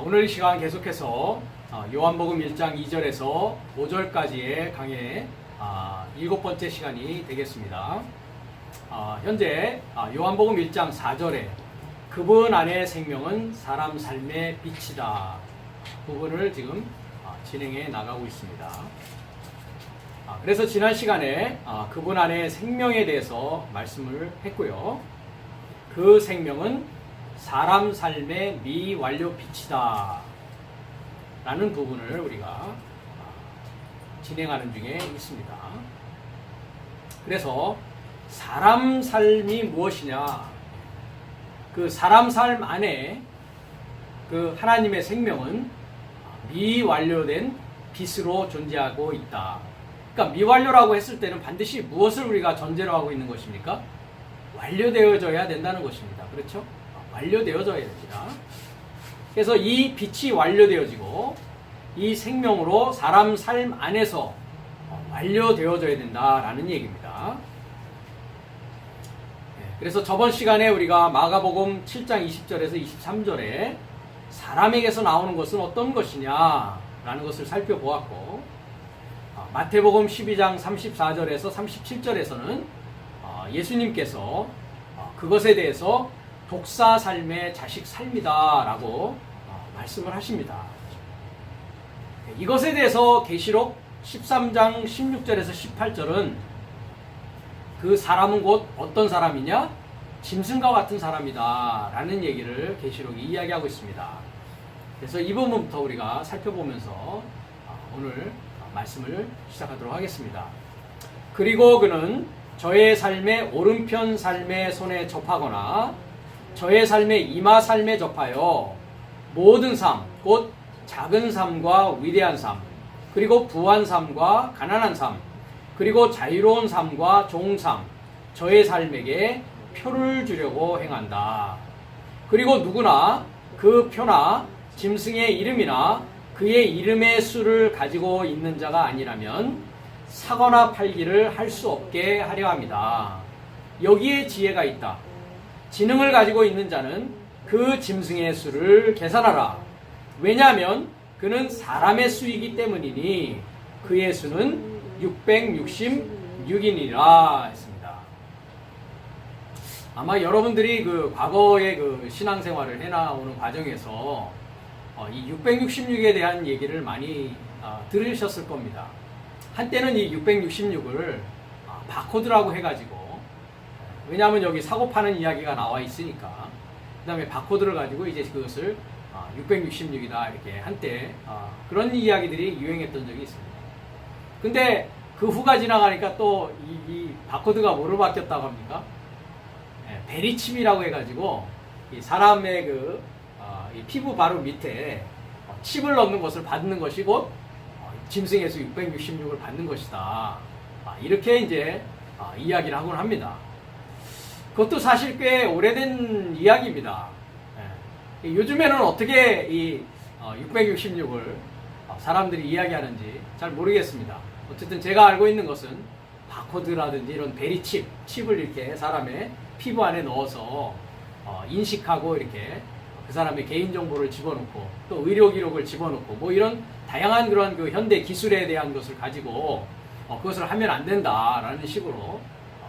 오늘 시간 계속해서 요한복음 1장 2절에서 5절까지의 강의 7번째 시간이 되겠습니다. 현재 요한복음 1장 4절에 그분 안에 생명은 사람 삶의 빛이다 부분을 지금 진행해 나가고 있습니다. 그래서 지난 시간에 그분 안에 생명에 대해서 말씀을 했고요. 그 생명은 사람 삶의 미완료 빛이다 라는 부분을 우리가 진행하는 중에 있습니다. 그래서 사람 삶이 무엇이냐, 그 사람 삶 안에 그 하나님의 생명은 미완료된 빛으로 존재하고 있다. 그러니까 미완료라고 했을 때는 반드시 무엇을 우리가 전제로 하고 있는 것입니까? 완료되어져야 된다는 것입니다. 그렇죠? 완료되어져야 됩니다. 그래서 이 빛이 완료되어지고 이 생명으로 사람 삶 안에서 완료되어져야 된다라는 얘기입니다. 그래서 저번 시간에 우리가 마가복음 7장 20절에서 23절에 사람에게서 나오는 것은 어떤 것이냐라는 것을 살펴보았고, 마태복음 12장 34절에서 37절에서는 예수님께서 그것에 대해서 독사 삶의 자식 삶이다 라고 말씀을 하십니다. 이것에 대해서 계시록 13장 16절에서 18절은 그 사람은 곧 어떤 사람이냐? 짐승과 같은 사람이다 라는 얘기를 계시록이 이야기하고 있습니다. 그래서 이 부분부터 우리가 살펴보면서 오늘 말씀을 시작하도록 하겠습니다. 그리고 그는 저의 삶의 오른편 삶의 손에 접하거나 저의 삶의 이마 삶에 접하여 모든 삶, 곧 작은 삶과 위대한 삶, 그리고 부한 삶과 가난한 삶, 그리고 자유로운 삶과 종삶, 저의 삶에게 표를 주려고 행한다. 그리고 누구나 그 표나 짐승의 이름이나 그의 이름의 수를 가지고 있는 자가 아니라면 사거나 팔기를 할 수 없게 하려 합니다. 여기에 지혜가 있다. 지능을 가지고 있는 자는 그 짐승의 수를 계산하라. 왜냐하면 그는 사람의 수이기 때문이니 그의 수는 666이니라 했습니다. 아마 여러분들이 그 과거의 그 신앙생활을 해나오는 과정에서 이 666에 대한 얘기를 많이 들으셨을 겁니다. 한때는 이 666을 바코드라고 해가지고, 왜냐하면 여기 사고 파는 이야기가 나와 있으니까 그 다음에 바코드를 가지고 이제 그것을 666이다 이렇게 한때 그런 이야기들이 유행했던 적이 있습니다. 근데 그 후가 지나가니까 또 이 바코드가 뭐로 바뀌었다고 합니까? 베리칩이라고 해가지고 이 사람의 이 피부 바로 밑에 칩을 넣는 것을 받는 것이 곧 짐승의 수 666을 받는 것이다. 이렇게 이제 이야기를 하곤 합니다. 그것도 사실 꽤 오래된 이야기입니다. 요즘에는 어떻게 이 666을 사람들이 이야기하는지 잘 모르겠습니다. 어쨌든 제가 알고 있는 것은 바코드라든지 이런 베리칩, 칩을 이렇게 사람의 피부 안에 넣어서 인식하고 이렇게 그 사람의 개인정보를 집어넣고 또 의료 기록을 집어넣고 뭐 이런 다양한 그런 그 현대 기술에 대한 것을 가지고 그것을 하면 안 된다라는 식으로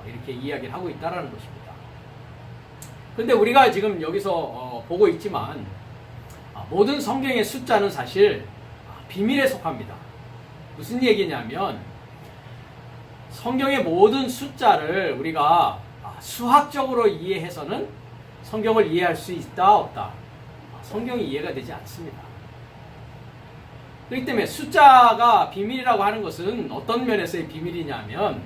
이렇게 이야기를 하고 있다라는 것입니다. 근데 우리가 지금 여기서 보고 있지만 모든 성경의 숫자는 사실 비밀에 속합니다. 무슨 얘기냐면 성경의 모든 숫자를 우리가 수학적으로 이해해서는 성경을 이해할 수 있다 없다, 성경이 이해가 되지 않습니다. 그렇기 때문에 숫자가 비밀이라고 하는 것은 어떤 면에서의 비밀이냐면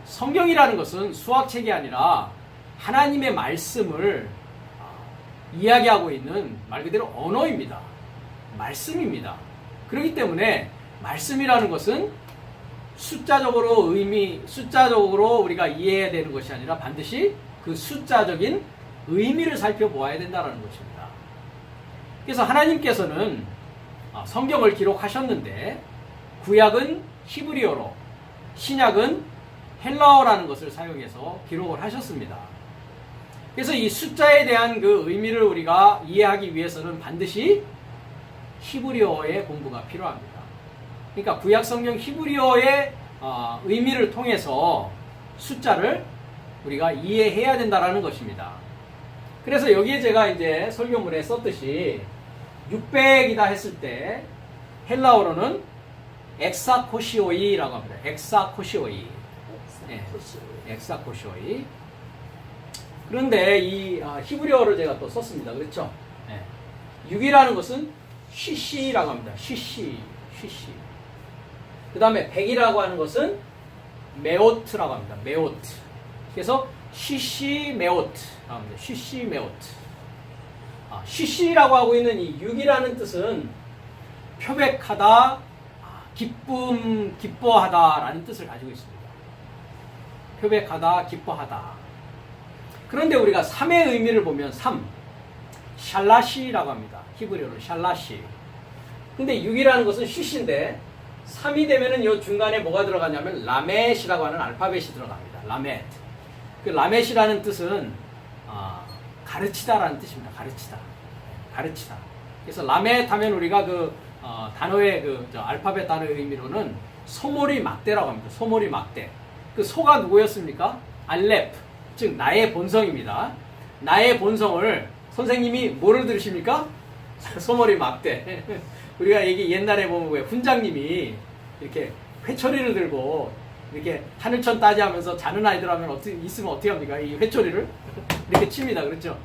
성경이라는 것은 수학책이 아니라 하나님의 말씀을 이야기하고 있는 말 그대로 언어입니다. 말씀입니다. 그렇기 때문에 말씀이라는 것은 숫자적으로 우리가 이해해야 되는 것이 아니라 반드시 그 숫자적인 의미를 살펴보아야 된다는 것입니다. 그래서 하나님께서는 성경을 기록하셨는데 구약은 히브리어로, 신약은 헬라어라는 것을 사용해서 기록을 하셨습니다. 그래서 이 숫자에 대한 그 의미를 우리가 이해하기 위해서는 반드시 히브리어의 공부가 필요합니다. 그러니까 구약 성경 히브리어의 의미를 통해서 숫자를 우리가 이해해야 된다라는 것입니다. 그래서 여기에 제가 이제 설교문에 썼듯이 600이다 했을 때 헬라어로는 엑사코시오이라고 합니다. 엑사코시오이. 네, 엑사코시오이. 그런데 이 히브리어를 제가 또 썼습니다. 그렇죠? 네. 6이라는 것은 쉬시라고 합니다. 쉬시. 그 다음에 100이라고 하는 것은 메오트라고 합니다. 메오트. 그래서 쉬시 메오트. 쉬시 메오트. 쉬시라고 하고 있는 이 6이라는 뜻은 표백하다, 기뻐하다라는 뜻을 가지고 있습니다. 표백하다, 기뻐하다. 그런데 우리가 3의 의미를 보면 3, 샬라시라고 합니다. 히브리어로 샬라시. 근데 6이라는 것은 쉬시인데 3이 되면은 이 중간에 뭐가 들어가냐면 라멧이라고 하는 알파벳이 들어갑니다. 라멧. 그 라멧이라는 뜻은 가르치다라는 뜻입니다. 가르치다. 그래서 라멧 하면 우리가 그 단어의 알파벳 단어의 의미로는 소몰이 막대라고 합니다. 소몰이 막대. 그 소가 누구였습니까? 알렙. 즉 나의 본성입니다. 나의 본성을 선생님이 뭐를 들으십니까? 소몰이 막대. 우리가 옛날에 보면 왜 훈장님이 이렇게 회초리를 들고 이렇게 하늘천 따지하면서 자는 아이들 하면 있으면 어떻게 합니까? 이 회초리를 이렇게 칩니다. 그렇죠?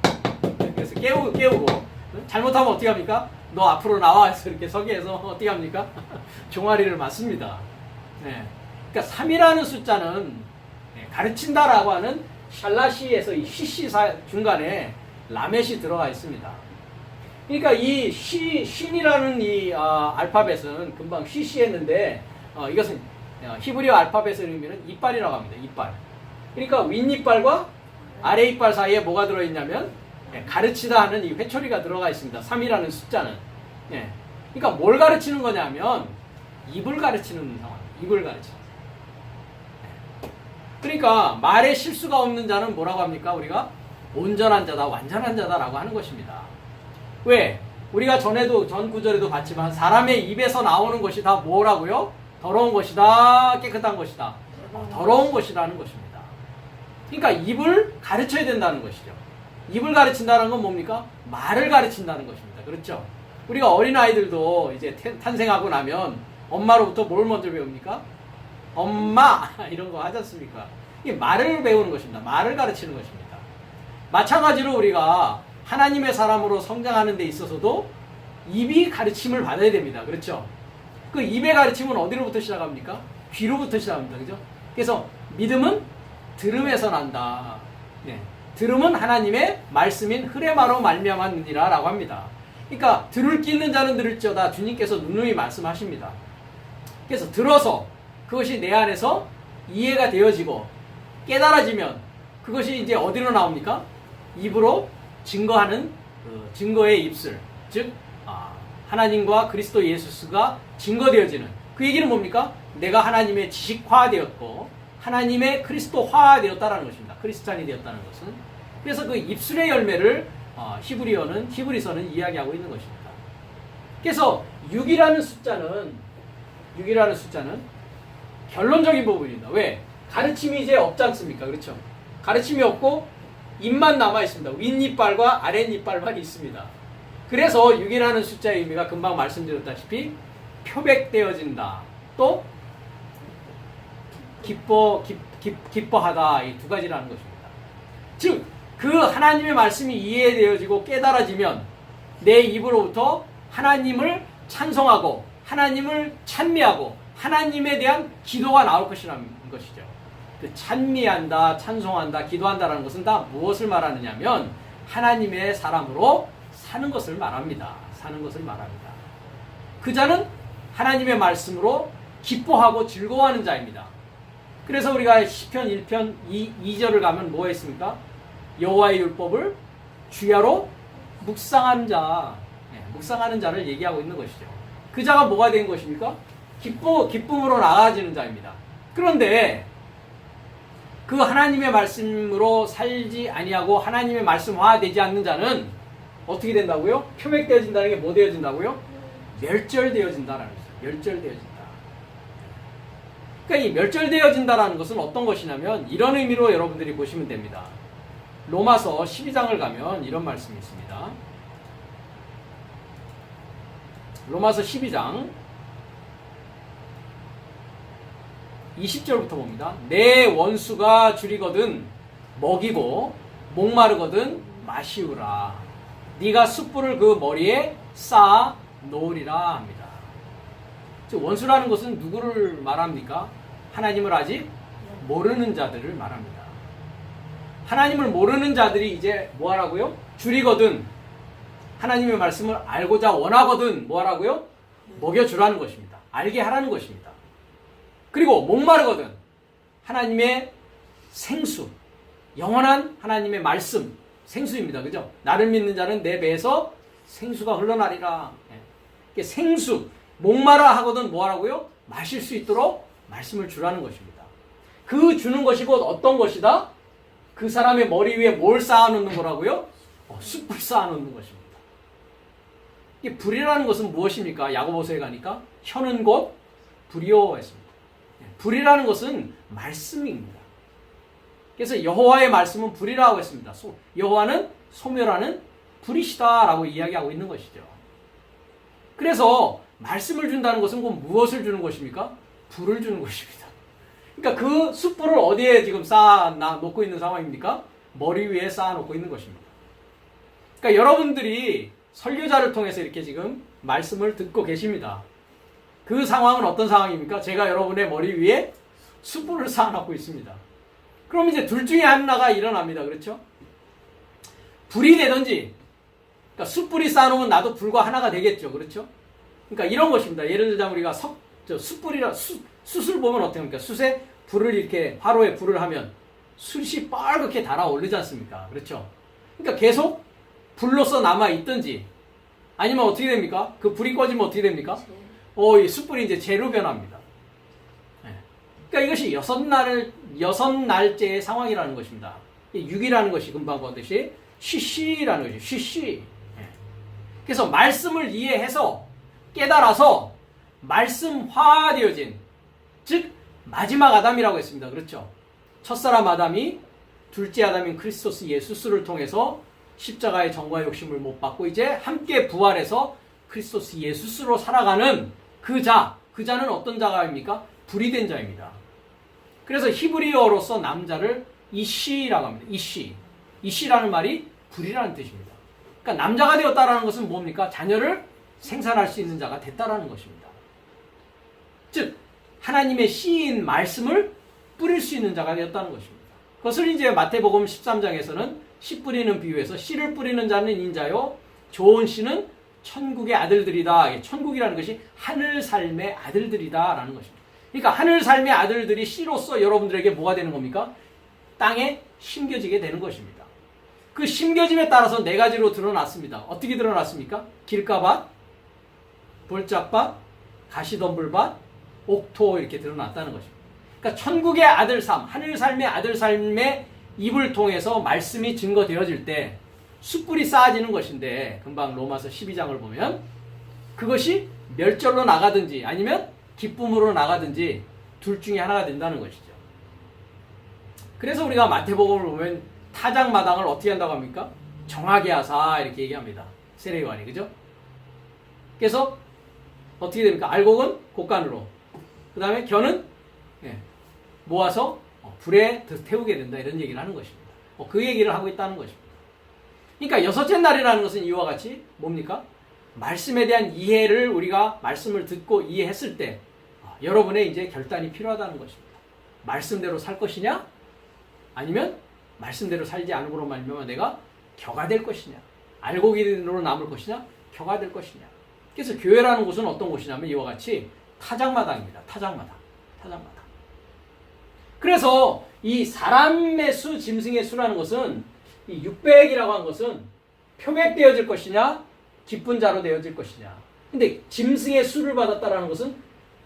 그래서 깨우고 잘못하면 어떻게 합니까? 너 앞으로 나와 해서 이렇게 서게 해서 어떻게 합니까? 종아리를 맞습니다. 네. 그러니까 3이라는 숫자는 가르친다라고 하는 샬라시에서 이 쉬시 중간에 라멧이 들어가 있습니다. 그러니까 이 쉰이라는 이 알파벳은 금방 쉬시 했는데 이것은 히브리어 알파벳의 의미는 이빨이라고 합니다. 이빨. 그러니까 윗이빨과 아래이빨 사이에 뭐가 들어있냐면 가르치다 하는 이 회초리가 들어가 있습니다. 3이라는 숫자는. 그러니까 뭘 가르치는 거냐면 입을 가르치는 상황. 입을 가르치는. 그러니까 말에 실수가 없는 자는 뭐라고 합니까? 우리가 온전한 자다, 완전한 자다라고 하는 것입니다. 왜? 우리가 전 구절에도 봤지만 사람의 입에서 나오는 것이 다 뭐라고요? 더러운 것이다, 깨끗한 것이다. 더러운 것이라는 것입니다. 그러니까 입을 가르쳐야 된다는 것이죠. 입을 가르친다는 건 뭡니까? 말을 가르친다는 것입니다. 그렇죠? 우리가 어린아이들도 이제 탄생하고 나면 엄마로부터 뭘 먼저 배웁니까? 엄마! 이런 거 하지 않습니까? 이게 말을 배우는 것입니다. 말을 가르치는 것입니다. 마찬가지로 우리가 하나님의 사람으로 성장하는 데 있어서도 입이 가르침을 받아야 됩니다. 그렇죠? 그 입의 가르침은 어디로부터 시작합니까? 귀로부터 시작합니다. 그죠? 그래서 믿음은 들음에서 난다. 들음은 하나님의 말씀인 흐레마로 말미암았느니라 라고 합니다. 그러니까 들을 끼 있는 자는 들을지어다 주님께서 누누이 말씀하십니다. 그래서 들어서 그것이 내 안에서 이해가 되어지고 깨달아지면 그것이 이제 어디로 나옵니까? 입으로 증거하는 증거의 입술, 즉 하나님과 그리스도 예수가 증거되어지는 그 얘기는 뭡니까? 내가 하나님의 지식화되었고 하나님의 그리스도화되었다라는 것입니다. 크리스찬이 되었다는 것은. 그래서 그 입술의 열매를 히브리서는 이야기하고 있는 것입니다. 그래서 6이라는 숫자는 결론적인 부분입니다. 왜? 가르침이 이제 없지 않습니까? 그렇죠? 가르침이 없고 입만 남아 있습니다. 윗이빨과 아랫이빨만 있습니다. 그래서 6이라는 숫자의 의미가 금방 말씀드렸다시피 표백되어진다. 또 기뻐하다. 이 두 가지라는 것입니다. 즉, 그 하나님의 말씀이 이해되어지고 깨달아지면 내 입으로부터 하나님을 찬송하고 하나님을 찬미하고 하나님에 대한 기도가 나올 것이라는 것이죠. 그 찬미한다, 찬송한다, 기도한다라는 것은 다 무엇을 말하느냐면 하나님의 사람으로 사는 것을 말합니다. 그 자는 하나님의 말씀으로 기뻐하고 즐거워하는 자입니다. 그래서 우리가 시편 1편 2절을 가면 뭐가 있습니까? 여호와의 율법을 주야로 묵상하는 자를 얘기하고 있는 것이죠. 그 자가 뭐가 된 것입니까? 기쁨으로 나아지는 자입니다. 그런데 그 하나님의 말씀으로 살지 아니하고 하나님의 말씀화되지 않는 자는 어떻게 된다고요? 표백되어진다는 게 뭐 되어진다고요? 멸절되어진다라는 거죠. 멸절되어진다. 그러니까 이 멸절되어진다라는 것은 어떤 것이냐면 이런 의미로 여러분들이 보시면 됩니다. 로마서 12장을 가면 이런 말씀이 있습니다. 로마서 12장 20절부터 봅니다. 내 원수가 줄이거든 먹이고 목마르거든 마시우라. 네가 숯불을 그 머리에 쌓아 놓으리라 합니다. 즉 원수라는 것은 누구를 말합니까? 하나님을 아직 모르는 자들을 말합니다. 하나님을 모르는 자들이 이제 뭐 하라고요? 줄이거든 하나님의 말씀을 알고자 원하거든 뭐 하라고요? 먹여주라는 것입니다. 알게 하라는 것입니다. 그리고 목마르거든 하나님의 생수, 영원한 하나님의 말씀, 생수입니다. 그죠? 나를 믿는 자는 내 배에서 생수가 흘러나리라. 생수, 목마라 하거든 뭐 하라고요? 마실 수 있도록 말씀을 주라는 것입니다. 그 주는 것이 곧 어떤 것이다? 그 사람의 머리 위에 뭘 쌓아놓는 거라고요? 숯불 쌓아놓는 것입니다. 이 불이라는 것은 무엇입니까? 야고보서에 가니까 혀는 곧 불이요 했습니다. 불이라는 것은 말씀입니다. 그래서 여호와의 말씀은 불이라고 했습니다. 여호와는 소멸하는 불이시다라고 이야기하고 있는 것이죠. 그래서 말씀을 준다는 것은 곧 무엇을 주는 것입니까? 불을 주는 것입니다. 그러니까 그 숯불을 어디에 지금 쌓아 놓고 있는 상황입니까? 머리 위에 쌓아 놓고 있는 것입니다. 그러니까 여러분들이 설교자를 통해서 이렇게 지금 말씀을 듣고 계십니다. 그 상황은 어떤 상황입니까? 제가 여러분의 머리 위에 숯불을 쌓아놓고 있습니다. 그럼 이제 둘 중에 하나가 일어납니다. 그렇죠? 불이 되든지, 그러니까 숯불이 쌓아놓으면 나도 불과 하나가 되겠죠. 그렇죠? 그러니까 이런 것입니다. 예를 들자면 우리가 숯불이라, 숯을 보면 어떻게 합니까? 숯에 불을 이렇게, 화로에 불을 하면 숯이 빨갛게 달아오르지 않습니까? 그렇죠? 그러니까 계속 불로서 남아있든지, 아니면 어떻게 됩니까? 그 불이 꺼지면 어떻게 됩니까? 이 숯불이 이제 재로 변합니다. 그러니까 이것이 여섯 날째의 상황이라는 것입니다. 6이라는 것이 금방 보듯이 쉬쉬라는 것이죠. 쉬쉬. 그래서 말씀을 이해해서 깨달아서 말씀화되어진, 즉 마지막 아담이라고 했습니다. 그렇죠? 첫사람 아담이 둘째 아담인 크리스토스 예수를 통해서 십자가의 정과 욕심을 못 받고 이제 함께 부활해서 크리스토스 예수로 살아가는 그 자는 어떤 자가입니까? 불이 된 자입니다. 그래서 히브리어로서 남자를 이시라고 합니다. 이시라는 말이 불이라는 뜻입니다. 그러니까 남자가 되었다라는 것은 뭡니까? 자녀를 생산할 수 있는 자가 됐다라는 것입니다. 즉 하나님의 씨인 말씀을 뿌릴 수 있는 자가 되었다는 것입니다. 그것을 이제 마태복음 13장에서는 씨 뿌리는 비유에서 씨를 뿌리는 자는 인자요 좋은 씨는 천국의 아들들이다. 천국이라는 것이 하늘 삶의 아들들이다라는 것입니다. 그러니까 하늘 삶의 아들들이 씨로서 여러분들에게 뭐가 되는 겁니까? 땅에 심겨지게 되는 것입니다. 그 심겨짐에 따라서 네 가지로 드러났습니다. 어떻게 드러났습니까? 길가밭, 볼짝밭, 가시덤불밭, 옥토 이렇게 드러났다는 것입니다. 그러니까 천국의 아들 삶, 하늘 삶의 아들 삶의 입을 통해서 말씀이 증거되어질 때 숯불이 쌓아지는 것인데 금방 로마서 12장을 보면 그것이 멸절로 나가든지 아니면 기쁨으로 나가든지 둘 중에 하나가 된다는 것이죠. 그래서 우리가 마태복음을 보면 타작마당을 어떻게 한다고 합니까? 정하게 하사 이렇게 얘기합니다. 세례요한이 그죠? 그래서 어떻게 됩니까? 알곡은 곡간으로 그 다음에 겨는 모아서 불에 태우게 된다 이런 얘기를 하는 것입니다. 그 얘기를 하고 있다는 것입니다. 그러니까 여섯째 날이라는 것은 이와 같이 뭡니까? 말씀에 대한 이해를 우리가 말씀을 듣고 이해했을 때 여러분의 이제 결단이 필요하다는 것입니다. 말씀대로 살 것이냐? 아니면 말씀대로 살지 않음으로 말미암아 내가 겨가 될 것이냐? 알곡으로 남을 것이냐? 겨가 될 것이냐? 그래서 교회라는 곳은 어떤 곳이냐면 이와 같이 타작마당입니다. 타작마당. 그래서 이 사람의 수, 짐승의 수라는 것은 이 600이라고 한 것은 표백되어질 것이냐, 기쁜 자로 되어질 것이냐. 근데 짐승의 수를 받았다라는 것은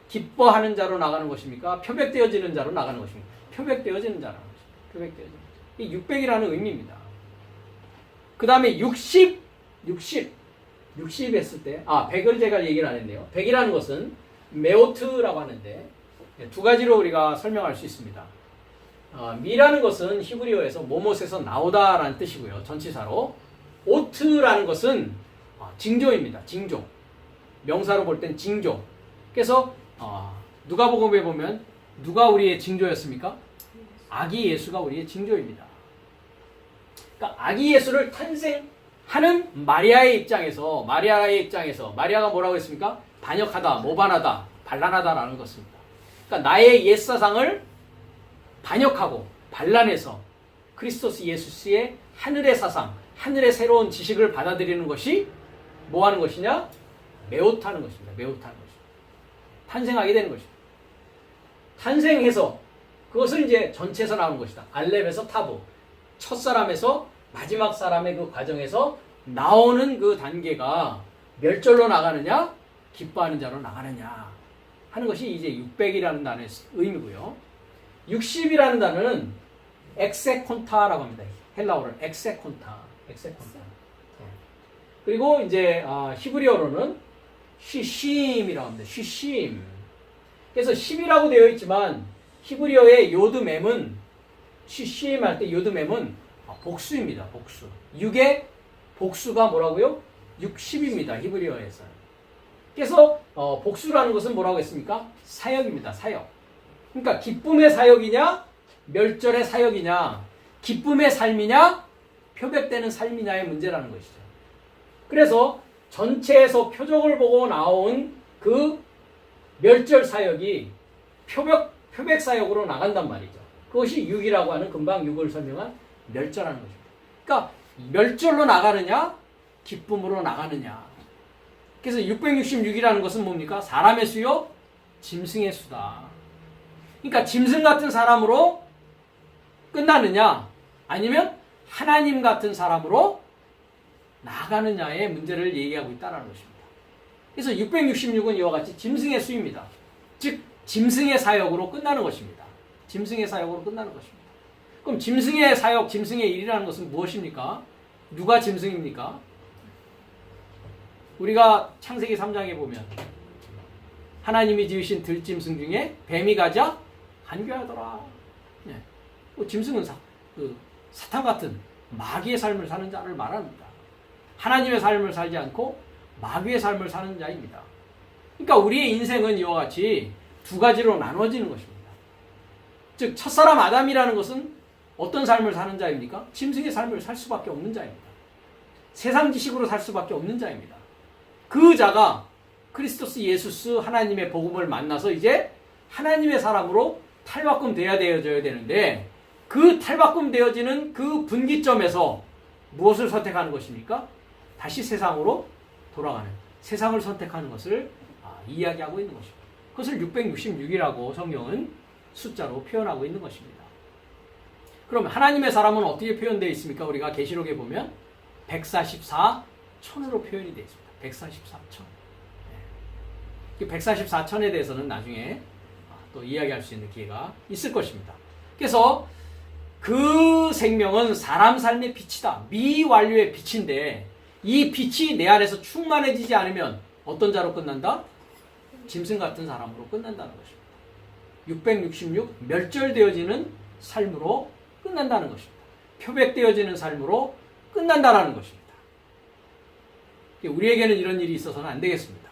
기뻐하는 자로 나가는 것입니까? 표백되어지는 자로 나가는 것입니까? 표백되어지는 자라는 것입니다. 표백되어지는 거죠. 이 600이라는 의미입니다. 그 다음에 60 했을 때, 100을 제가 얘기를 안 했네요. 100이라는 것은 메오트라고 하는데, 두 가지로 우리가 설명할 수 있습니다. 미라는 것은 히브리어에서 모못에서 나오다라는 뜻이고요. 전치사로. 오트라는 것은 징조입니다. 징조. 명사로 볼 땐 징조. 그래서 누가복음에 보면 누가 우리의 징조였습니까? 아기 예수가 우리의 징조입니다. 그러니까 아기 예수를 탄생하는 마리아의 입장에서 마리아가 뭐라고 했습니까? 반역하다, 모반하다, 반란하다라는 것입니다. 그러니까 나의 옛사상을 반역하고 반란해서 크리스토스 예수의 하늘의 사상, 하늘의 새로운 지식을 받아들이는 것이 뭐 하는 것이냐? 메오트하는 것입니다. 메오트하는 것입니다. 탄생하게 되는 것입니다. 탄생해서 그것을 이제 전체에서 나오는 것이다. 알렙에서 타부, 첫사람에서 마지막 사람의 그 과정에서 나오는 그 단계가 멸절로 나가느냐, 기뻐하는 자로 나가느냐 하는 것이 이제 600이라는 단어의 의미고요. 60이라는 단어는 엑세콘타라고 합니다. 헬라어를 엑세콘타. 그리고 이제 히브리어로는 쉬심이라고 합니다. 쉬심. 그래서 10이라고 되어 있지만 히브리어의 요드mem은 쉬심 할 때 요드mem은 복수입니다. 복수. 6의 복수가 뭐라고요? 60입니다. 히브리어에서는. 그래서 복수라는 것은 뭐라고 했습니까? 사역입니다. 사역. 그러니까 기쁨의 사역이냐, 멸절의 사역이냐, 기쁨의 삶이냐, 표백되는 삶이냐의 문제라는 것이죠. 그래서 전체에서 표적을 보고 나온 그 멸절 사역이 표백 사역으로 나간단 말이죠. 그것이 6이라고 하는 금방 6을 설명한 멸절하는 것입니다. 그러니까 멸절로 나가느냐, 기쁨으로 나가느냐. 그래서 666이라는 것은 뭡니까? 사람의 수요, 짐승의 수다. 그러니까 짐승 같은 사람으로 끝나느냐, 아니면 하나님 같은 사람으로 나가느냐의 문제를 얘기하고 있다는 것입니다. 그래서 666은 이와 같이 짐승의 수입니다. 즉 짐승의 사역으로 끝나는 것입니다. 짐승의 사역으로 끝나는 것입니다. 그럼 짐승의 사역, 짐승의 일이라는 것은 무엇입니까? 누가 짐승입니까? 우리가 창세기 3장에 보면 하나님이 지으신 들짐승 중에 뱀이 가자 간교하더라. 짐승은 사탄 같은 마귀의 삶을 사는 자를 말합니다. 하나님의 삶을 살지 않고 마귀의 삶을 사는 자입니다. 그러니까 우리의 인생은 이와 같이 두 가지로 나눠지는 것입니다. 즉 첫사람 아담이라는 것은 어떤 삶을 사는 자입니까? 짐승의 삶을 살 수밖에 없는 자입니다. 세상 지식으로 살 수밖에 없는 자입니다. 그 자가 크리스토스 예수스 하나님의 복음을 만나서 이제 하나님의 사람으로 탈바꿈 되어져야 되는데 그 탈바꿈 되어지는 그 분기점에서 무엇을 선택하는 것입니까? 다시 세상으로 돌아가는, 세상을 선택하는 것을 이야기하고 있는 것입니다. 그것을 666이라고 성경은 숫자로 표현하고 있는 것입니다. 그럼 하나님의 사람은 어떻게 표현되어 있습니까? 우리가 계시록에 보면 144천으로 표현이 되어 있습니다. 144천. 144천에 대해서는 나중에 또 이야기할 수 있는 기회가 있을 것입니다. 그래서 그 생명은 사람 삶의 빛이다. 미완료의 빛인데 이 빛이 내 안에서 충만해지지 않으면 어떤 자로 끝난다? 짐승 같은 사람으로 끝난다는 것입니다. 666 멸절되어지는 삶으로 끝난다는 것입니다. 표백되어지는 삶으로 끝난다는 것입니다. 우리에게는 이런 일이 있어서는 안 되겠습니다.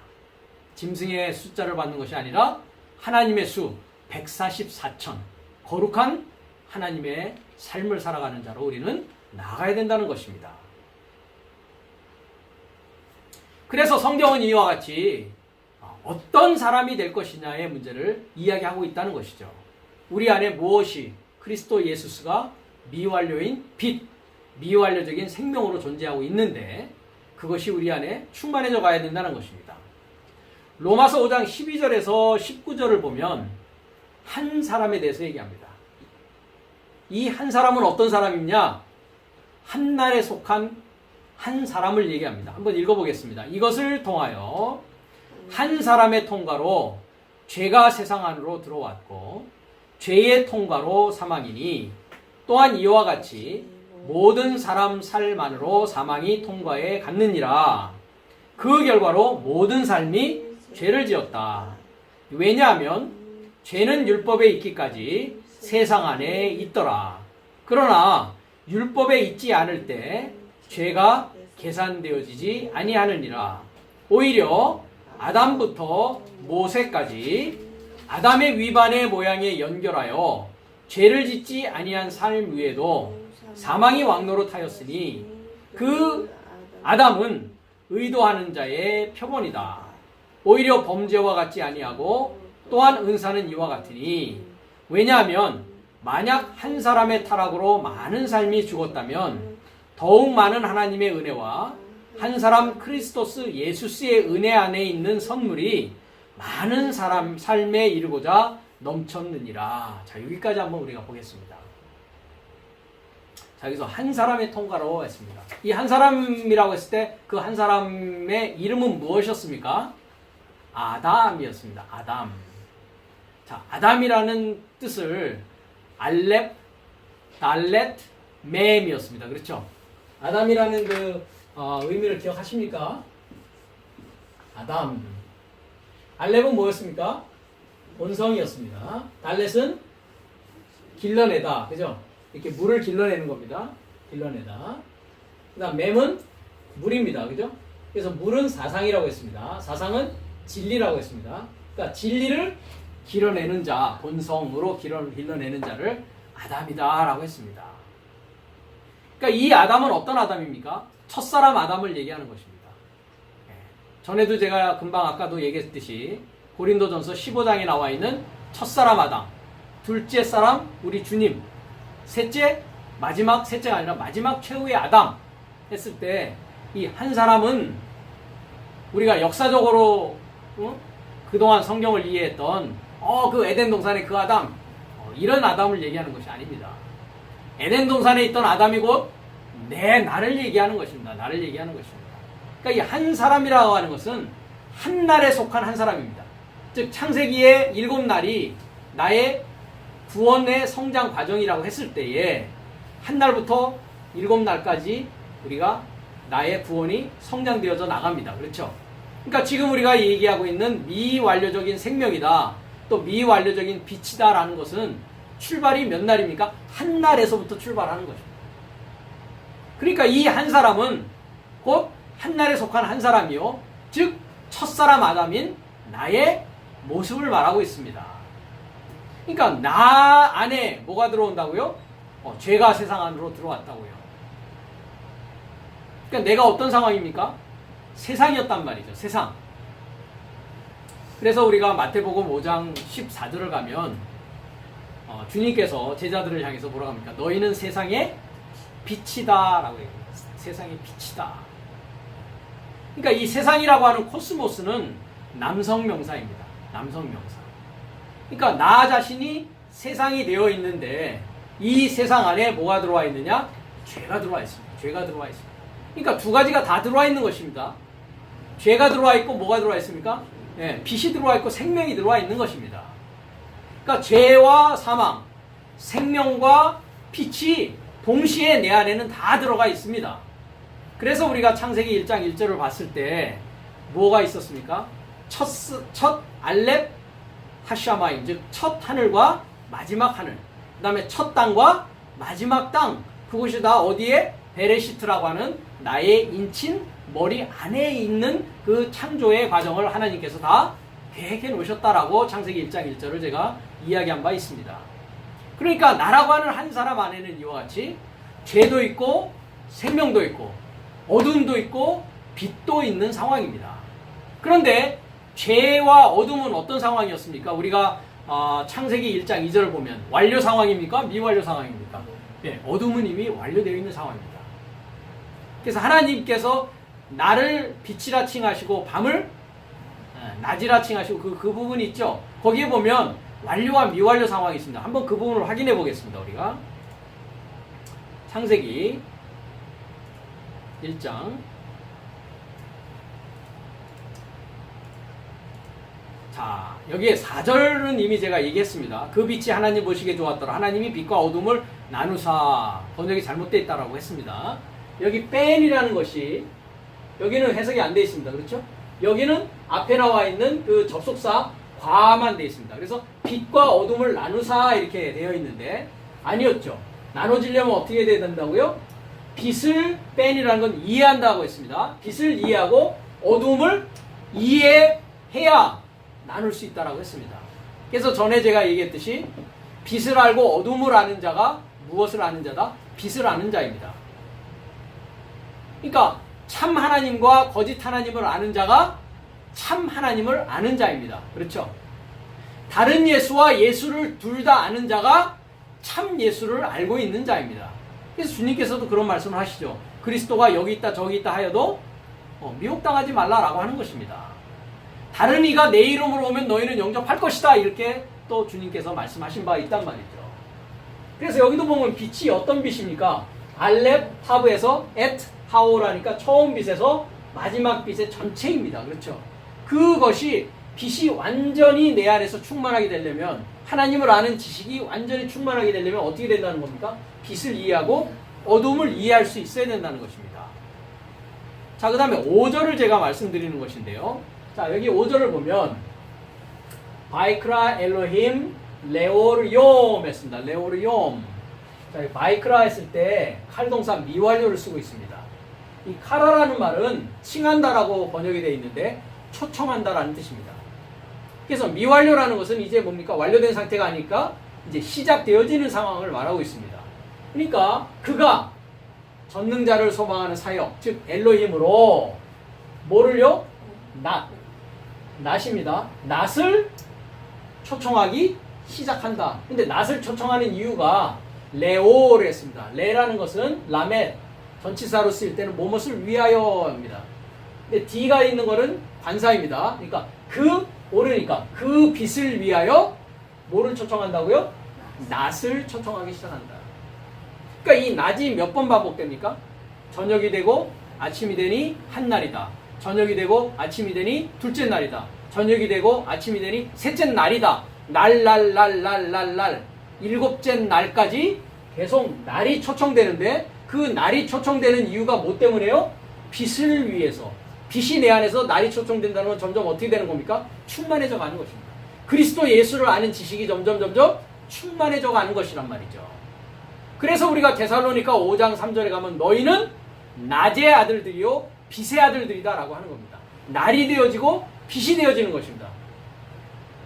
짐승의 숫자를 받는 것이 아니라 하나님의 수 144천 거룩한 하나님의 삶을 살아가는 자로 우리는 나아가야 된다는 것입니다. 그래서 성경은 이와 같이 어떤 사람이 될 것이냐의 문제를 이야기하고 있다는 것이죠. 우리 안에 무엇이 그리스도 예수스가 미완료인 빛, 미완료적인 생명으로 존재하고 있는데 그것이 우리 안에 충만해져 가야 된다는 것입니다. 로마서 5장 12절에서 19절을 보면 한 사람에 대해서 얘기합니다. 이 한 사람은 어떤 사람이냐? 한 날에 속한 한 사람을 얘기합니다. 한번 읽어보겠습니다. 이것을 통하여 한 사람의 통과로 죄가 세상 안으로 들어왔고 죄의 통과로 사망이니 또한 이와 같이 모든 사람 살만으로 사망이 통과해 갔느니라. 그 결과로 모든 삶이 죄를 지었다. 왜냐하면 죄는 율법에 있기까지 세상 안에 있더라. 그러나 율법에 있지 않을 때 죄가 계산되어지지 아니하느니라. 오히려 아담부터 모세까지 아담의 위반의 모양에 연결하여 죄를 짓지 아니한 삶 위에도 사망이 왕노릇하였으니 그 아담은 의도하는 자의 표본이다. 오히려 범죄와 같지 아니하고 또한 은사는 이와 같으니 왜냐하면 만약 한 사람의 타락으로 많은 삶이 죽었다면 더욱 많은 하나님의 은혜와 한 사람 크리스토스 예수스의 은혜 안에 있는 선물이 많은 사람 삶에 이르고자 넘쳤느니라. 자, 여기까지 한번 우리가 보겠습니다. 자, 여기서 한 사람의 통과로 했습니다. 이 한 사람이라고 했을 때 그 한 사람의 이름은 무엇이었습니까? 아담이었습니다. 아담. 자, 아담이라는 뜻을 알렙, 달렛, 맴이었습니다. 그렇죠? 아담이라는 그 의미를 기억하십니까? 아담. 알렙은 뭐였습니까? 본성이었습니다. 달렛은 길러내다. 그죠? 이렇게 물을 길러내는 겁니다. 길러내다. 그 다음 맴은 물입니다. 그죠? 그래서 물은 사상이라고 했습니다. 사상은 진리라고 했습니다. 그러니까 진리를 길어내는 자, 본성으로 길러내는 자를 아담이다 라고 했습니다. 그러니까 이 아담은 어떤 아담입니까? 첫사람 아담을 얘기하는 것입니다. 전에도 제가 금방 아까도 얘기했듯이 고린도전서 15장에 나와 있는 첫사람 아담, 둘째 사람 우리 주님, 셋째가 아니라 마지막 최후의 아담 했을 때 이 한 사람은 우리가 역사적으로 그동안 성경을 이해했던 그 에덴 동산의 그 아담, 이런 아담을 얘기하는 것이 아닙니다. 에덴 동산에 있던 아담이 곧 나를 얘기하는 것입니다. 나를 얘기하는 것입니다. 그러니까 이 한 사람이라고 하는 것은 한 날에 속한 한 사람입니다. 즉 창세기의 7날이 나의 구원의 성장 과정이라고 했을 때에 한 날부터 7날까지 우리가 나의 구원이 성장되어져 나갑니다. 그렇죠? 그러니까 지금 우리가 얘기하고 있는 미완료적인 생명이다, 또 미완료적인 빛이다 라는 것은 출발이 몇 날입니까? 한 날에서부터 출발하는 것입니다. 그러니까 이 한 사람은 곧 한 날에 속한 한 사람이요, 즉 첫사람 아담인 나의 모습을 말하고 있습니다. 그러니까 나 안에 뭐가 들어온다고요? 죄가 세상 안으로 들어왔다고요. 그러니까 내가 어떤 상황입니까? 세상이었단 말이죠. 세상. 그래서 우리가 마태복음 5장 14절을 가면 주님께서 제자들을 향해서 뭐라고 합니까? 너희는 세상의 빛이다 라고 얘기합니다. 세상의 빛이다. 그러니까 이 세상이라고 하는 코스모스는 남성 명사입니다. 남성 명사. 그러니까 나 자신이 세상이 되어 있는데 이 세상 안에 뭐가 들어와 있느냐? 죄가 들어와 있습니다. 죄가 들어와 있습니다. 그러니까 두 가지가 다 들어와 있는 것입니다. 죄가 들어와 있고 뭐가 들어와 있습니까? 빛이 들어와 있고 생명이 들어와 있는 것입니다. 그러니까 죄와 사망, 생명과 빛이 동시에 내 안에는 다 들어가 있습니다. 그래서 우리가 창세기 1장 1절을 봤을 때 뭐가 있었습니까? 첫 알렙 하샤마임, 즉 첫 하늘과 마지막 하늘, 그 다음에 첫 땅과 마지막 땅, 그것이 다 어디에? 베레시트라고 하는 나의 인친 머리 안에 있는 그 창조의 과정을 하나님께서 다 계획해 놓으셨다라고 창세기 1장 1절을 제가 이야기한 바 있습니다. 그러니까 나라고 하는 한 사람 안에는 이와 같이 죄도 있고 생명도 있고 어둠도 있고 빛도 있는 상황입니다. 그런데 죄와 어둠은 어떤 상황이었습니까? 우리가 창세기 1장 2절을 보면 완료 상황입니까? 미완료 상황입니까? 네, 어둠은 이미 완료되어 있는 상황입니다. 그래서 하나님께서 나를 빛이라 칭하시고 밤을 낮이라 칭하시고 그 부분이 있죠. 거기에 보면 완료와 미완료 상황이 있습니다. 한번 그 부분을 확인해 보겠습니다. 우리가 창세기 1장 여기에 4절은 이미 제가 얘기했습니다. 그 빛이 하나님 보시기에 좋았더라. 하나님이 빛과 어둠을 나누사 번역이 잘못되어 있다라고 했습니다. 여기 뺀이라는 것이 여기는 해석이 안 되어 있습니다. 그렇죠? 여기는 앞에 나와 있는 그 접속사 과만 되어 있습니다. 그래서 빛과 어둠을 나누사 이렇게 되어 있는데 아니었죠. 나눠지려면 어떻게 돼야 된다고요? 빛을 뺀이라는 건 이해한다고 했습니다. 빛을 이해하고 어둠을 이해해야 나눌 수 있다라고 했습니다. 그래서 전에 제가 얘기했듯이 빛을 알고 어둠을 아는 자가 무엇을 아는 자다? 빛을 아는 자입니다. 그러니까 참 하나님과 거짓 하나님을 아는 자가 참 하나님을 아는 자입니다. 그렇죠? 다른 예수와 예수를 둘 다 아는 자가 참 예수를 알고 있는 자입니다. 그래서 주님께서도 그런 말씀을 하시죠. 그리스도가 여기 있다 저기 있다 하여도 미혹당하지 말라라고 하는 것입니다. 다른 이가 내 이름으로 오면 너희는 영접할 것이다 이렇게 또 주님께서 말씀하신 바 있단 말이죠. 그래서 여기도 보면 빛이 어떤 빛입니까? 알렙 타브에서 앳 하오라니까 처음 빛에서 마지막 빛의 전체입니다. 그렇죠? 그것이 빛이 완전히 내 안에서 충만하게 되려면 하나님을 아는 지식이 완전히 충만하게 되려면 어떻게 된다는 겁니까? 빛을 이해하고 어둠을 이해할 수 있어야 된다는 것입니다. 자, 그 다음에 5절을 제가 말씀드리는 것인데요. 자, 여기 5절을 보면 바이크라 엘로힘 레오르욤 했습니다. 레오르욤. 자, 바이크라 했을 때 칼동사 미완료를 쓰고 있습니다. 이 카라라는 말은 칭한다라고 번역이 되어 있는데 초청한다라는 뜻입니다. 그래서 미완료라는 것은 이제 뭡니까? 완료된 상태가 아니까 이제 시작되어지는 상황을 말하고 있습니다. 그러니까 그가 전능자를 소망하는 사역, 즉 엘로힘으로 뭐를요? 낫입니다. 낫을 초청하기 시작한다. 근데 낫을 초청하는 이유가 레오를 했습니다. 레라는 것은 라멧 전치사로 쓰일 때는 무엇을 위하여입니다. 근데 D가 있는 거는 관사입니다. 그러니까 오르니까 그 빛을 위하여 뭐를 초청한다고요? 낫을 초청하기 시작한다. 그러니까 이 낮이 몇 번 반복됩니까? 저녁이 되고 아침이 되니 한날이다. 저녁이 되고 아침이 되니 둘째 날이다. 저녁이 되고 아침이 되니 셋째 날이다. 날 일곱째 날까지 계속 날이 초청되는데 그 날이 초청되는 이유가 뭐 때문에요? 빛을 위해서. 빛이 내 안에서 날이 초청된다는 건 점점 어떻게 되는 겁니까? 충만해져 가는 것입니다. 그리스도 예수를 아는 지식이 점점 충만해져 가는 것이란 말이죠. 그래서 우리가 데살로니가 5장 3절에 가면 너희는 낮의 아들들이요 빛의 아들들이다 라고 하는 겁니다. 날이 되어지고 빛이 되어지는 것입니다.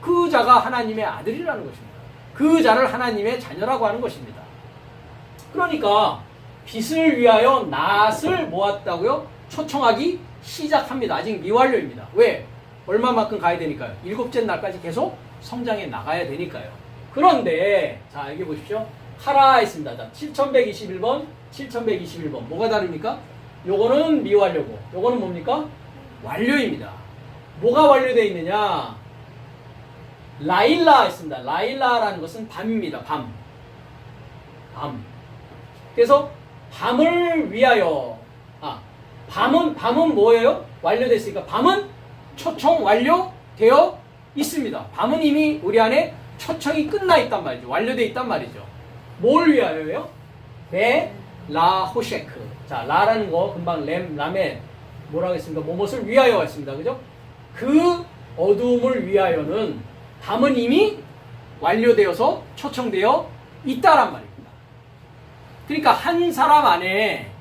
그 자가 하나님의 아들이라는 것입니다. 그 자를 하나님의 자녀라고 하는 것입니다. 그러니까 빛을 위하여 낫을 모았다고요? 초청하기 시작합니다. 아직 미완료입니다. 왜? 얼마만큼 가야 되니까요? 일곱째 날까지 계속 성장해 나가야 되니까요. 그런데 자 여기 보십시오. 카라 있습니다. 자, 7121번 7121번 뭐가 다릅니까? 요거는 미완료고 요거는 뭡니까? 완료입니다. 뭐가 완료되어 있느냐? 라일라 있습니다. 라일라라는 것은 밤입니다. 밤. 그래서 밤을 위하여 밤은 뭐예요? 완료됐으니까 밤은 초청 완료되어 있습니다. 밤은 이미 우리 안에 초청이 끝나 있단 말이죠. 완료되어 있단 말이죠. 뭘 위하여요? 라 호셰크. 자, 라라는 거 금방 라멘 뭐라고 했습니까? 무엇을 위하여 했습니다. 그죠? 그 어두움을 위하여는 밤은 이미 완료되어서 초청되어 있다란 말입니다. 그러니까 한 사람 안에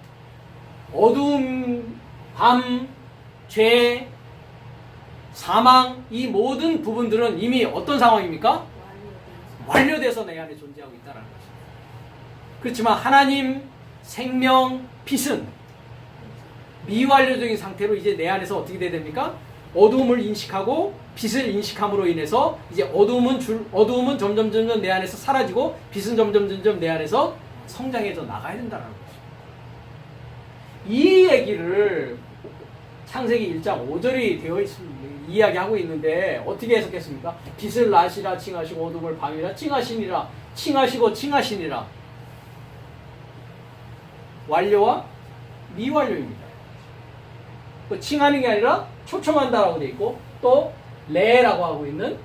어두움, 밤, 죄, 사망 이 모든 부분들은 이미 어떤 상황입니까? 완료돼서 내 안에 존재하고 있다는 것입니다. 그렇지만 하나님, 생명, 빛은 미완료적인 상태로 이제 내 안에서 어떻게 돼야 됩니까? 어두움을 인식하고 빛을 인식함으로 인해서 이제 어두움은 점점 내 안에서 사라지고 빛은 점점 내 안에서 성장해서 나가야 된다는 것입니다. 이 얘기를 창세기 1장 5절이 되어 있습니다. 이야기하고 있는데 어떻게 해석했습니까? 빛을 낮이라 칭하시고 어둠을 밤이라 칭하시니라. 칭하시니라. 완료와 미완료입니다. 칭하는 게 아니라 초청한다라고 되어 있고 또 레라고 하고 있는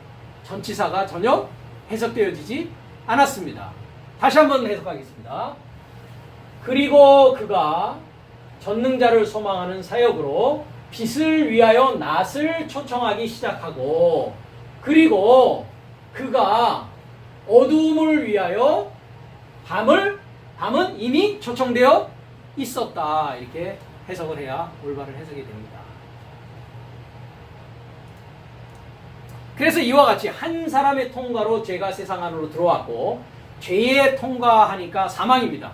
전치사가 전혀 해석되어지지 않았습니다. 다시 한번 해석하겠습니다. 그리고 그가 전능자를 소망하는 사역으로 빛을 위하여 낫을 초청하기 시작하고, 그리고 그가 어두움을 위하여 밤은 이미 초청되어 있었다. 이렇게 해석을 해야 올바른 해석이 됩니다. 그래서 이와 같이 한 사람의 통과로 죄가 세상 안으로 들어왔고, 죄에 통과하니까 사망입니다.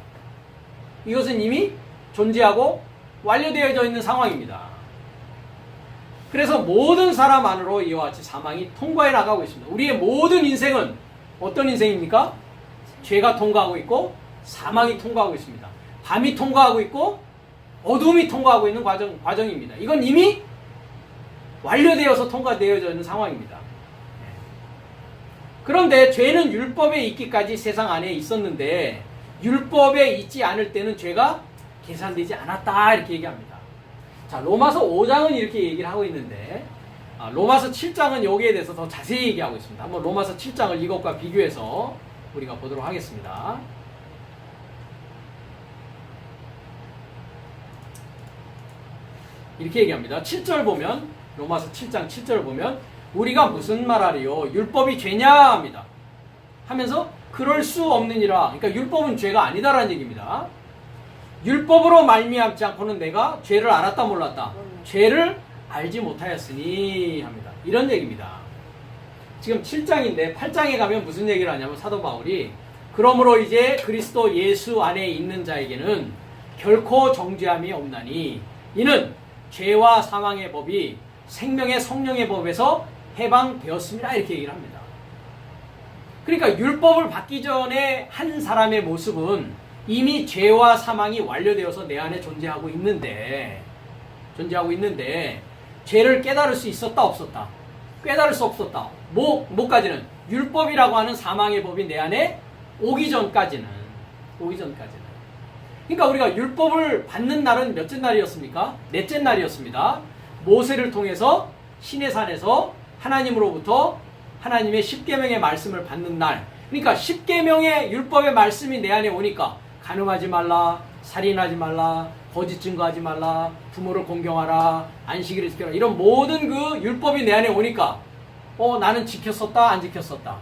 이것은 이미 존재하고 완료되어져 있는 상황입니다. 그래서 모든 사람 안으로 이와 같이 사망이 통과해 나가고 있습니다. 우리의 모든 인생은 어떤 인생입니까? 죄가 통과하고 있고 사망이 통과하고 있습니다. 밤이 통과하고 있고 어둠이 통과하고 있는 과정입니다. 이건 이미 완료되어서 통과되어져 있는 상황입니다. 그런데 죄는 율법에 있기까지 세상 안에 있었는데, 율법에 있지 않을 때는 죄가 계산되지 않았다. 이렇게 얘기합니다. 자, 로마서 5장은 이렇게 얘기를 하고 있는데, 로마서 7장은 여기에 대해서 더 자세히 얘기하고 있습니다. 한번 로마서 7장을 이것과 비교해서 우리가 보도록 하겠습니다. 이렇게 얘기합니다. 7절 보면, 로마서 7장 7절 보면, 우리가 무슨 말하리요? 율법이 죄냐? 합니다. 하면서 그럴 수 없느니라. 그러니까 율법은 죄가 아니다라는 얘기입니다. 율법으로 말미암지 않고는 내가 죄를 알았다 몰랐다. 죄를 알지 못하였으니 합니다. 이런 얘기입니다. 지금 7장인데 8장에 가면 무슨 얘기를 하냐면 사도 바울이, 그러므로 이제 그리스도 예수 안에 있는 자에게는 결코 정죄함이 없나니 이는 죄와 사망의 법이 생명의 성령의 법에서 해방되었습니다. 이렇게 얘기를 합니다. 그러니까 율법을 받기 전에 한 사람의 모습은 이미 죄와 사망이 완료되어서 내 안에 존재하고 있는데 죄를 깨달을 수 있었다 없었다? 깨달을 수 없었다. 뭐까지는? 율법이라고 하는 사망의 법이 내 안에 오기 전까지는. 그러니까 우리가 율법을 받는 날은 몇째 날이었습니까? 넷째 날이었습니다. 모세를 통해서 시내산에서 하나님으로부터 하나님의 십계명의 말씀을 받는 날. 그러니까 십계명의 율법의 말씀이 내 안에 오니까 간음하지 말라, 살인하지 말라, 거짓 증거하지 말라, 부모를 공경하라, 안식일을 지켜라, 이런 모든 그 율법이 내 안에 오니까 나는 지켰었다, 안 지켰었다.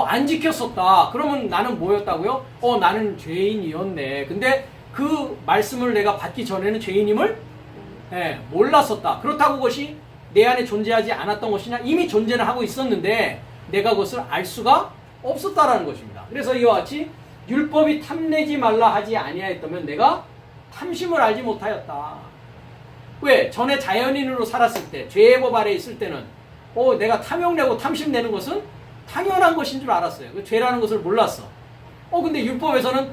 안 지켰었다. 그러면 나는 뭐였다고요? 나는 죄인이었네. 근데 그 말씀을 내가 받기 전에는 죄인임을 몰랐었다. 그렇다고 그것이 내 안에 존재하지 않았던 것이냐? 이미 존재는 하고 있었는데 내가 그것을 알 수가 없었다라는 것입니다. 그래서 이와 같이 율법이 탐내지 말라 하지 아니하였다면 내가 탐심을 알지 못하였다. 왜? 전에 자연인으로 살았을 때, 죄의 법 아래 있을 때는 내가 탐욕내고 탐심내는 것은 당연한 것인 줄 알았어요. 그 죄라는 것을 몰랐어. 근데 율법에서는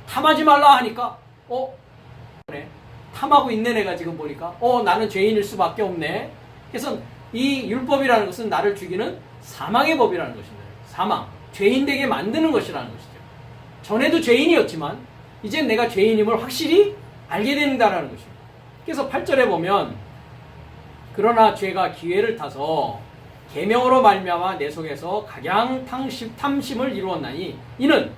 탐하지 말라 하니까 탐하고 있네. 내가 지금 보니까 나는 죄인일 수밖에 없네. 그래서 이 율법이라는 것은 나를 죽이는 사망의 법이라는 것입니다. 사망, 죄인 되게 만드는 것이라는 것이죠. 전에도 죄인이었지만 이제 내가 죄인임을 확실히 알게 된다는 것입니다. 그래서 8절에 보면, 그러나 죄가 기회를 타서 계명으로 말미암아 내 속에서 각양 탐심을 이루었나니 이는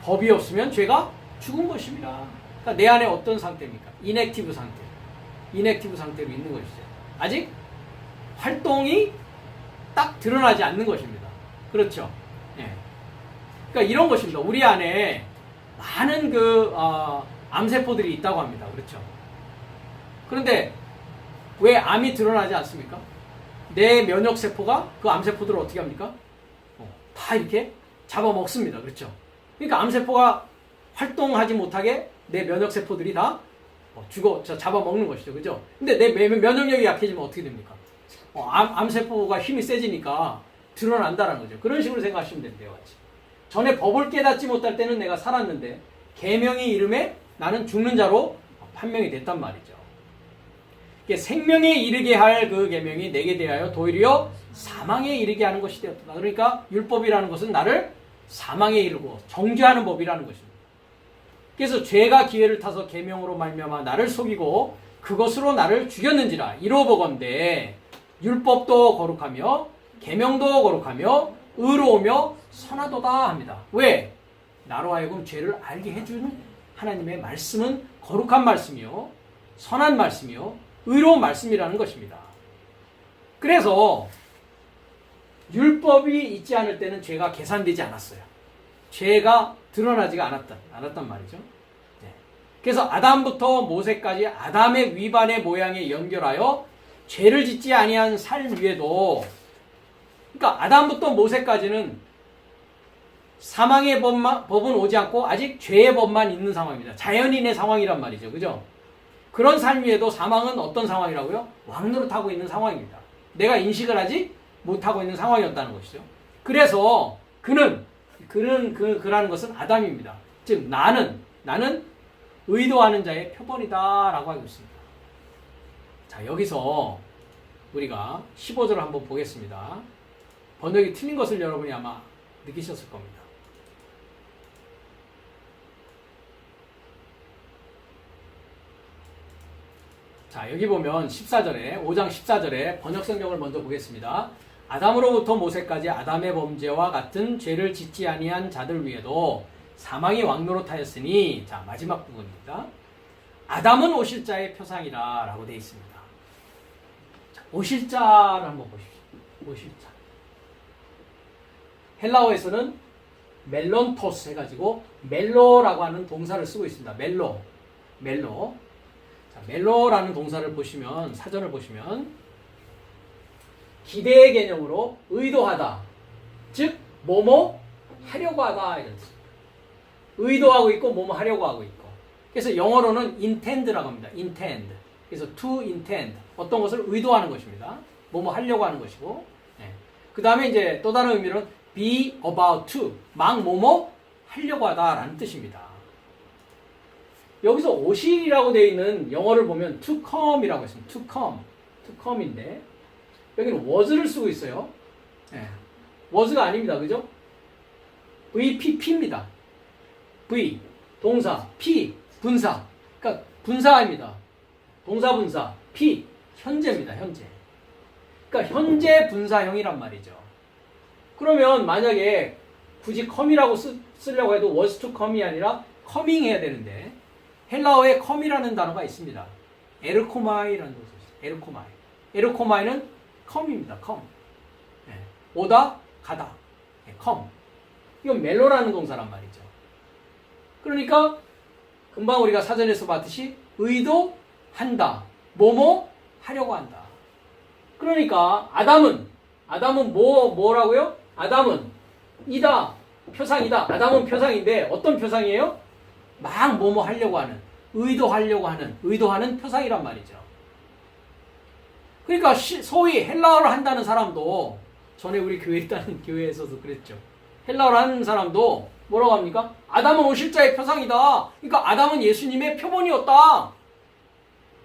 법이 없으면 죄가 죽은 것입니다. 그러니까 내 안에 어떤 상태입니까? 이넥티브 상태로 있는 것이죠. 아직 활동이 딱 드러나지 않는 것입니다. 그렇죠? 예. 그러니까 이런 것입니다. 우리 안에 많은 암세포들이 있다고 합니다. 그렇죠? 그런데 왜 암이 드러나지 않습니까? 내 면역세포가 그 암세포들을 어떻게 합니까? 다 이렇게 잡아먹습니다. 그렇죠? 그러니까 암세포가 활동하지 못하게 내 면역세포들이 다 잡아먹는 것이죠. 그죠? 근데 내 면역력이 약해지면 어떻게 됩니까? 암세포가 힘이 세지니까 드러난다는 거죠. 그런 식으로 생각하시면 됩니다. 전에 법을 깨닫지 못할 때는 내가 살았는데 계명이 이름에 나는 죽는 자로 판명이 됐단 말이죠. 생명에 이르게 할 그 계명이 내게 대하여 도리어 사망에 이르게 하는 것이 되었다. 그러니까 율법이라는 것은 나를 사망에 이르고 정죄하는 법이라는 것입니다. 그래서 죄가 기회를 타서 계명으로 말미암아 나를 속이고 그것으로 나를 죽였는지라. 이로 보건대 율법도 거룩하며 계명도 거룩하며 의로우며 선하도다 합니다. 왜? 나로 하여금 죄를 알게 해준 하나님의 말씀은 거룩한 말씀이요, 선한 말씀이요, 의로운 말씀이라는 것입니다. 그래서 율법이 있지 않을 때는 죄가 계산되지 않았어요. 죄가 드러나지가 않았단 말이죠. 네. 그래서 아담부터 모세까지 아담의 위반의 모양에 연결하여 죄를 짓지 아니한 삶 위에도, 그러니까 아담부터 모세까지는 사망의 법은 오지 않고 아직 죄의 법만 있는 상황입니다. 자연인의 상황이란 말이죠. 그죠? 그런 삶 위에도 사망은 어떤 상황이라고요? 왕노릇하고 있는 상황입니다. 내가 인식을 하지 못하고 있는 상황이었다는 것이죠. 그래서 그라는 것은 아담입니다. 즉 나는 의도하는 자의 표본이다라고 하고 있습니다. 자, 여기서 우리가 15절을 한번 보겠습니다. 번역이 틀린 것을 여러분이 아마 느끼셨을 겁니다. 자, 여기 보면 14절에 5장 14절에 번역 성경을 먼저 보겠습니다. 아담으로부터 모세까지 아담의 범죄와 같은 죄를 짓지 아니한 자들 위에도 사망이 왕노릇하였으니, 자, 마지막 부분입니다. 아담은 오실 자의 표상이라 라고 되어 있습니다. 자, 오실 자를 한번 보십시오. 오실 자. 헬라어에서는 멜론토스 해가지고 멜로라고 하는 동사를 쓰고 있습니다. 멜로. 자, 멜로라는 동사를 보시면, 사전을 보시면 기대의 개념으로 의도하다, 즉 뭐뭐 하려고 하다 이런 뜻입니다. 의도하고 있고 뭐뭐 하려고 하고 있고. 그래서 영어로는 intend라고 합니다. intend. 그래서 to intend, 어떤 것을 의도하는 것입니다. 뭐뭐 하려고 하는 것이고. 네. 그 다음에 이제 또 다른 의미로는 be about to, 막 뭐뭐 하려고 하다라는 뜻입니다. 여기서 오실이라고 되어 있는 영어를 보면 to come이라고 했습니다. to come인데 여기는 was를 쓰고 있어요. 네. was가 아닙니다. 그죠? VPP입니다. V, 동사, P, 분사. 그러니까 분사입니다. 동사 분사, P, 현재입니다. 현재. 그러니까 현재 분사형이란 말이죠. 그러면 만약에 굳이 come이라고 쓰려고 해도 was to come이 아니라 coming 해야 되는데, 헬라어에 come이라는 단어가 있습니다. 에르코마이라는 것이 있어요. 에르코마이는 come입니다. come. 네. 오다, 가다. 네, come. 이건 멜로라는 동사란 말이죠. 그러니까 금방 우리가 사전에서 봤듯이 의도한다. 뭐뭐 하려고 한다. 그러니까 아담은 뭐라고요? 아담은 이다. 표상이다. 아담은 표상인데 어떤 표상이에요? 막 뭐뭐 하려고 하는, 의도하는 표상이란 말이죠. 그러니까 소위 헬라어를 한다는 사람도, 전에 우리 교회에 있다는 교회에서도 그랬죠. 헬라어를 하는 사람도 뭐라고 합니까? 아담은 오실 자의 표상이다. 그러니까 아담은 예수님의 표본이었다.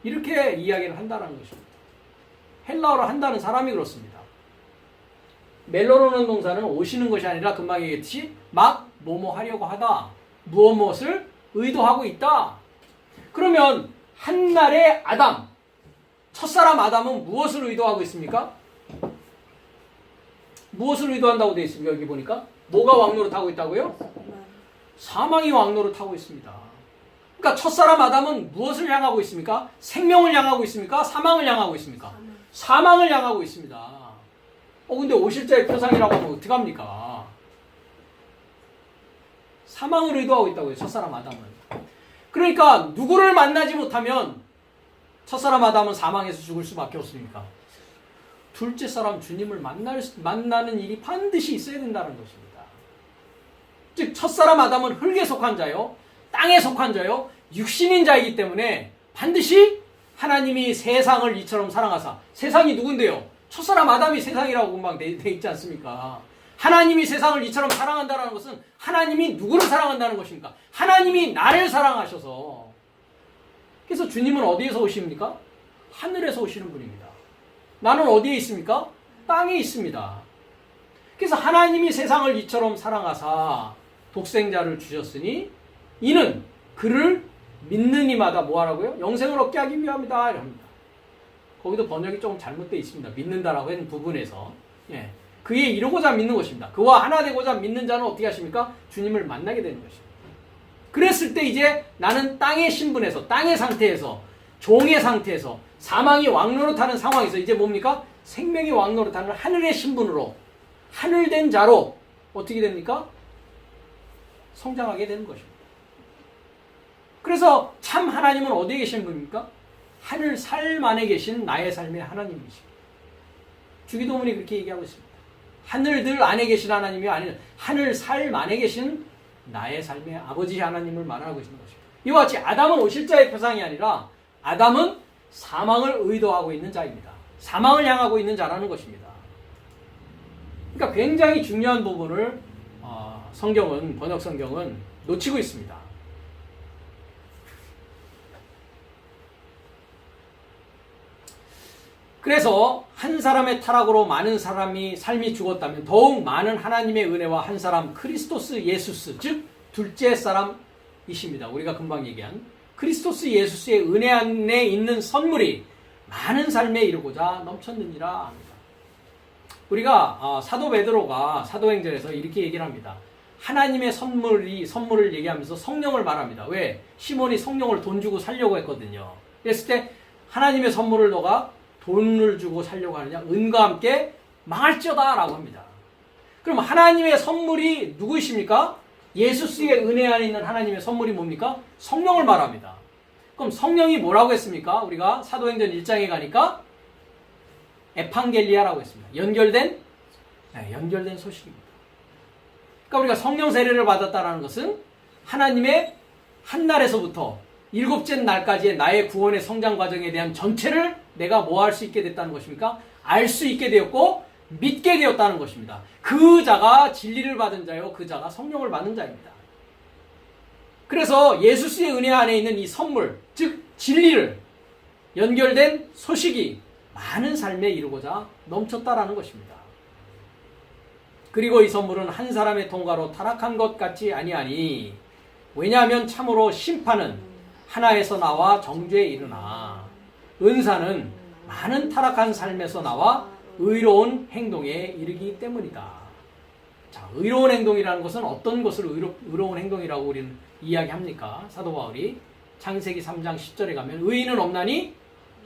이렇게 이야기를 한다는 것입니다. 헬라어를 한다는 사람이 그렇습니다. 멜로로는 동사는 오시는 것이 아니라 금방 얘기했듯이 막 뭐뭐 하려고 하다. 무엇을 의도하고 있다. 그러면 한날의 아담, 첫사람 아담은 무엇을 의도하고 있습니까? 무엇을 의도한다고 되어 있습니까? 여기 보니까 뭐가 왕노릇하고 있다고요? 사망이 왕노릇하고 있습니다. 그러니까 첫사람 아담은 무엇을 향하고 있습니까? 생명을 향하고 있습니까? 사망을 향하고 있습니까? 사망을 향하고 있습니다. 근데 오실 자의 표상이라고 하면 어떡합니까? 사망을 의도하고 있다고요, 첫사람 아담은. 그러니까 누구를 만나지 못하면 첫사람 아담은 사망해서 죽을 수밖에 없으니까 둘째 사람 주님을 만나는 일이 반드시 있어야 된다는 것입니다. 즉 첫사람 아담은 흙에 속한 자요, 땅에 속한 자요, 육신인 자이기 때문에 반드시 하나님이 세상을 이처럼 사랑하사, 세상이 누군데요? 첫사람 아담이 세상이라고 금방 돼 있지 않습니까? 하나님이 세상을 이처럼 사랑한다는 것은 하나님이 누구를 사랑한다는 것입니까? 하나님이 나를 사랑하셔서. 그래서 주님은 어디에서 오십니까? 하늘에서 오시는 분입니다. 나는 어디에 있습니까? 땅에 있습니다. 그래서 하나님이 세상을 이처럼 사랑하사 독생자를 주셨으니 이는 그를 믿는 이마다 뭐하라고요? 영생을 얻게 하기 위함이다. 이럽니다. 거기도 번역이 조금 잘못되어 있습니다. 믿는다라고 하는 부분에서. 예. 그에 이루고자 믿는 것입니다. 그와 하나 되고자 믿는 자는 어떻게 하십니까? 주님을 만나게 되는 것입니다. 그랬을 때 이제 나는 땅의 신분에서, 땅의 상태에서, 종의 상태에서, 사망이 왕노릇하는 상황에서 이제 뭡니까? 생명이 왕노릇하는 하늘의 신분으로, 하늘된 자로 어떻게 됩니까? 성장하게 되는 것입니다. 그래서 참 하나님은 어디에 계신 분입니까? 하늘 삶 안에 계신 나의 삶의 하나님이십니다. 주기도문이 그렇게 얘기하고 있습니다. 하늘들 안에 계신 하나님이 아니라 하늘 삶 안에 계신 나의 삶의 아버지 하나님을 말하고 있는 것입니다. 이와 같이 아담은 오실자의 표상이 아니라 아담은 사망을 의도하고 있는 자입니다. 사망을 향하고 있는 자라는 것입니다. 그러니까 굉장히 중요한 부분을 성경은, 번역 성경은 놓치고 있습니다. 그래서 한 사람의 타락으로 많은 삶이 죽었다면 더욱 많은 하나님의 은혜와 한 사람 크리스토스 예수스, 즉 둘째 사람이십니다. 우리가 금방 얘기한 크리스토스 예수스의 은혜 안에 있는 선물이 많은 삶에 이르고자 넘쳤느니라 합니다. 우리가 사도 베드로가 사도행전에서 이렇게 얘기를 합니다. 하나님의 선물을 얘기하면서 성령을 말합니다. 왜? 시몬이 성령을 돈 주고 살려고 했거든요. 그랬을 때 하나님의 선물을 너가 돈을 주고 살려고 하느냐? 은과 함께 망할지어다 라고 합니다. 그럼 하나님의 선물이 누구이십니까? 예수스의 은혜 안에 있는 하나님의 선물이 뭡니까? 성령을 말합니다. 그럼 성령이 뭐라고 했습니까? 우리가 사도행전 1장에 가니까 에판겔리아라고 했습니다. 연결된 소식입니다. 그러니까 우리가 성령 세례를 받았다는 것은 하나님의 한 날에서부터 일곱째 날까지의 나의 구원의 성장 과정에 대한 전체를 내가 뭐 할 수 있게 됐다는 것입니까? 알 수 있게 되었고 믿게 되었다는 것입니다. 그 자가 진리를 받은 자요, 그 자가 성령을 받는 자입니다. 그래서 예수스의 은혜 안에 있는 이 선물, 즉 진리를 연결된 소식이 많은 삶에 이루고자 넘쳤다라는 것입니다. 그리고 이 선물은 한 사람의 통과로 타락한 것 같지 아니하니, 왜냐하면 참으로 심판은 하나에서 나와 정죄에 이르나 은사는 많은 타락한 삶에서 나와 의로운 행동에 이르기 때문이다. 자, 의로운 행동이라는 것은 어떤 것을 의로운 행동이라고 우리는 이야기합니까? 사도 바울이 창세기 3장 10절에 가면 의인은 없나니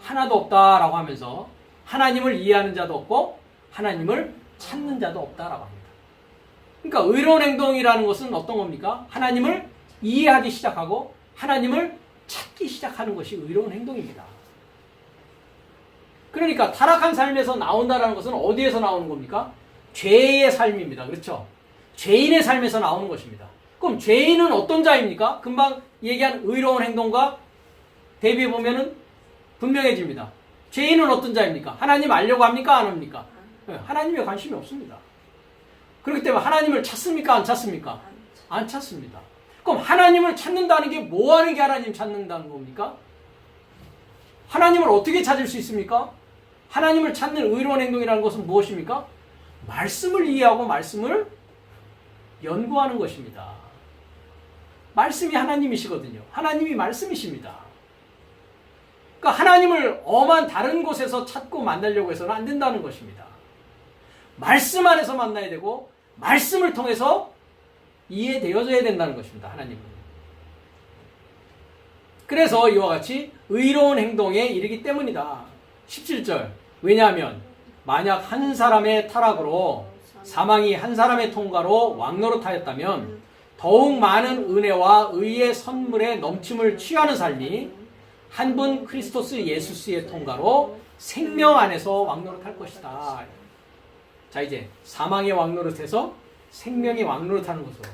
하나도 없다라고 하면서 하나님을 이해하는 자도 없고 하나님을 찾는 자도 없다라고 합니다. 그러니까 의로운 행동이라는 것은 어떤 겁니까? 하나님을 이해하기 시작하고 하나님을 찾기 시작하는 것이 의로운 행동입니다. 그러니까 타락한 삶에서 나온다는 것은 어디에서 나오는 겁니까? 죄의 삶입니다. 그렇죠? 죄인의 삶에서 나오는 것입니다. 그럼 죄인은 어떤 자입니까? 금방 얘기한 의로운 행동과 대비해 보면은 분명해집니다. 죄인은 어떤 자입니까? 하나님 알려고 합니까? 안 합니까? 하나님에 관심이 없습니다. 그렇기 때문에 하나님을 찾습니까? 안 찾습니까? 안 찾습니다. 그럼 하나님을 찾는다는 게 뭐 하는 게 하나님 찾는다는 겁니까? 하나님을 어떻게 찾을 수 있습니까? 하나님을 찾는 의로운 행동이라는 것은 무엇입니까? 말씀을 이해하고 말씀을 연구하는 것입니다. 말씀이 하나님이시거든요. 하나님이 말씀이십니다. 그러니까 하나님을 엄한 다른 곳에서 찾고 만나려고 해서는 안 된다는 것입니다. 말씀 안에서 만나야 되고 말씀을 통해서 이해되어져야 된다는 것입니다. 하나님은. 그래서 이와 같이 의로운 행동에 이르기 때문이다. 17절. 왜냐하면 만약 한 사람의 타락으로 사망이 한 사람의 통과로 왕노릇하였다면 더욱 많은 은혜와 의의 선물의 넘침을 취하는 삶이 한 분 크리스토스 예수스의 통과로 생명 안에서 왕노릇할 것이다. 자, 이제 사망의 왕노릇에서 생명이 왕노릇하는 것으로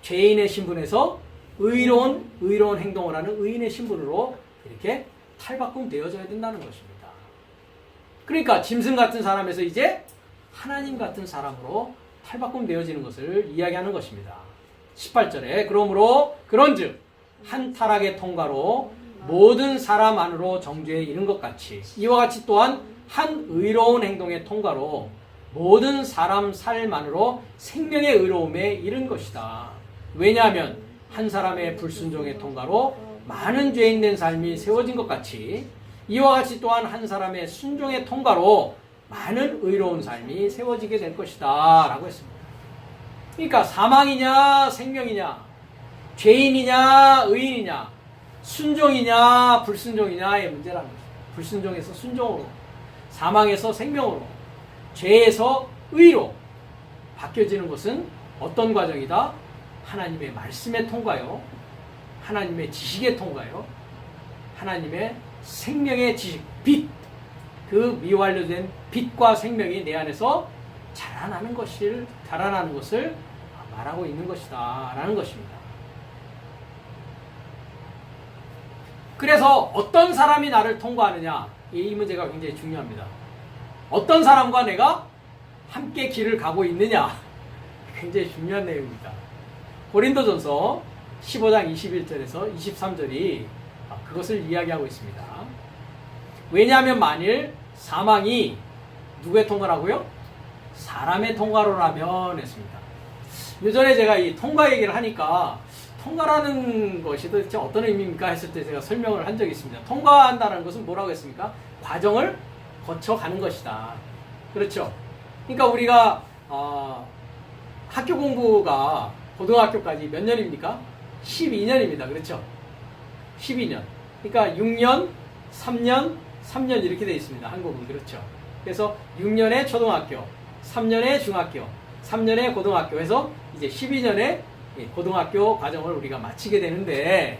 죄인의 신분에서 의로운 행동을 하는 의인의 신분으로 이렇게 탈바꿈되어져야 된다는 것입니다. 그러니까 짐승 같은 사람에서 이제 하나님 같은 사람으로 탈바꿈되어지는 것을 이야기하는 것입니다. 18절에 그러므로 그런즉 한 타락의 통과로 모든 사람 안으로 정죄에 이른 것 같이 이와 같이 또한 한 의로운 행동의 통과로 모든 사람 삶 안으로 생명의 의로움에 이른 것이다. 왜냐하면 한 사람의 불순종의 통과로 많은 죄인된 삶이 세워진 것 같이 이와 같이 또한 한 사람의 순종의 통과로 많은 의로운 삶이 세워지게 될 것이다 라고 했습니다. 그러니까 사망이냐 생명이냐, 죄인이냐 의인이냐, 순종이냐 불순종이냐의 문제라는 것입니다. 불순종에서 순종으로, 사망에서 생명으로, 죄에서 의로 바뀌어지는 것은 어떤 과정이다? 하나님의 말씀의 통과요, 하나님의 지식의 통과요, 하나님의 생명의 지식, 빛, 그 미완료된 빛과 생명이 내 안에서 자라나는 것을 말하고 있는 것이다 라는 것입니다. 그래서 어떤 사람이 나를 통과하느냐, 이 문제가 굉장히 중요합니다. 어떤 사람과 내가 함께 길을 가고 있느냐, 굉장히 중요한 내용입니다. 고린도전서 15장 21절에서 23절이 그것을 이야기하고 있습니다. 왜냐하면 만일 사망이 누구의 통과라고요? 사람의 통과로라면 했습니다. 예전에 제가 이 통과 얘기를 하니까 통과라는 것이 도대체 어떤 의미입니까? 했을 때 제가 설명을 한 적이 있습니다. 통과한다는 것은 뭐라고 했습니까? 과정을 거쳐가는 것이다. 그렇죠? 그러니까 우리가 학교 공부가 고등학교까지 몇 년입니까? 12년입니다. 그렇죠? 12년. 그러니까 6년, 3년, 3년 이렇게 되어 있습니다. 한국은. 그렇죠? 그래서 6년의 초등학교, 3년의 중학교, 3년의 고등학교 해서 이제 12년의 고등학교 과정을 우리가 마치게 되는데,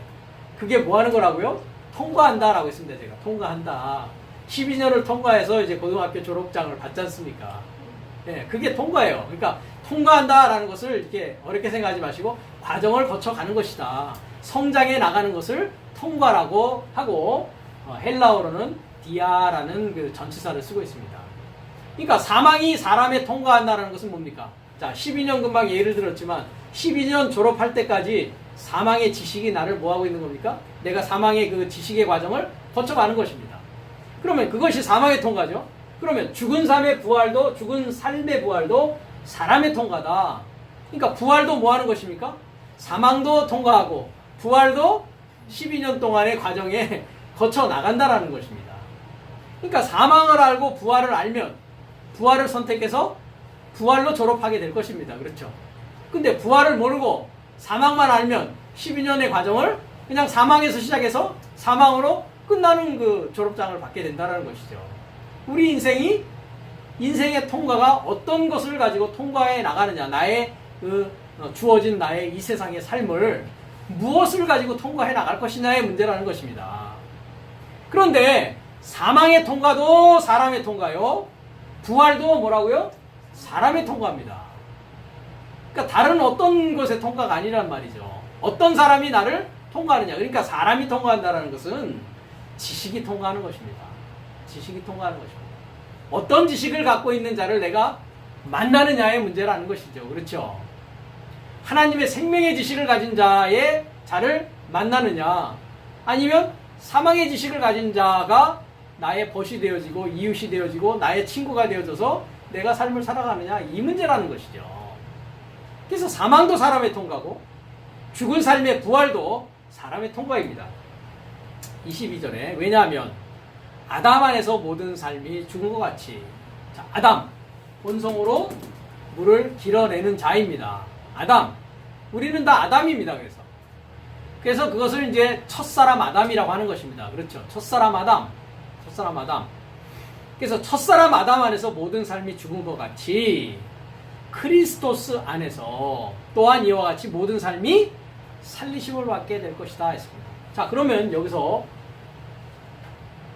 그게 뭐 하는 거라고요? 통과한다 라고 했습니다. 제가 통과한다. 12년을 통과해서 이제 고등학교 졸업장을 받지 않습니까? 예, 그게 통과예요. 그러니까 통과한다 라는 것을 이렇게 어렵게 생각하지 마시고 과정을 거쳐가는 것이다. 성장해 나가는 것을 통과라고 하고, 헬라어로는 디아라는 그 전치사를 쓰고 있습니다. 그러니까 사망이 사람에 통과한다는 것은 뭡니까? 자, 12년 금방 예를 들었지만 12년 졸업할 때까지 사망의 지식이 나를 뭐하고 있는 겁니까? 내가 사망의 그 지식의 과정을 거쳐가는 것입니다. 그러면 그것이 사망의 통과죠. 그러면 죽은 삶의 부활도 사람의 통과다. 그러니까 부활도 뭐 하는 것입니까? 사망도 통과하고 부활도 12년 동안의 과정에 거쳐 나간다라는 것입니다. 그러니까 사망을 알고 부활을 알면 부활을 선택해서 부활로 졸업하게 될 것입니다. 그렇죠? 근데 부활을 모르고 사망만 알면 12년의 과정을 그냥 사망에서 시작해서 사망으로 끝나는 그 졸업장을 받게 된다는 것이죠. 우리 인생의 통과가 어떤 것을 가지고 통과해 나가느냐, 나의 주어진 나의 이 세상의 삶을 무엇을 가지고 통과해 나갈 것이냐의 문제라는 것입니다. 그런데 사망의 통과도 사람의 통과요, 부활도 뭐라고요? 사람의 통과입니다. 그러니까 다른 어떤 것의 통과가 아니란 말이죠. 어떤 사람이 나를 통과하느냐. 그러니까 사람이 통과한다는 것은 지식이 통과하는 것입니다. 지식이 통과하는 것입니다. 어떤 지식을 갖고 있는 자를 내가 만나느냐의 문제라는 것이죠. 그렇죠? 하나님의 생명의 지식을 가진 자를 만나느냐, 아니면 사망의 지식을 가진 자가 나의 벗이 되어지고 이웃이 되어지고 나의 친구가 되어져서 내가 삶을 살아가느냐, 이 문제라는 것이죠. 그래서 사망도 사람의 통과고 죽은 삶의 부활도 사람의 통과입니다. 22절에 왜냐하면 아담 안에서 모든 삶이 죽은 것 같이, 자, 아담, 본성으로 물을 길어내는 자입니다. 아담, 우리는 다 아담입니다. 그래서 그것을 이제 첫사람 아담이라고 하는 것입니다. 그렇죠? 첫사람 아담. 그래서 첫사람 아담 안에서 모든 삶이 죽은 것 같이 크리스토스 안에서 또한 이와 같이 모든 삶이 살리심을 받게 될 것이다 했습니다. 자, 그러면 여기서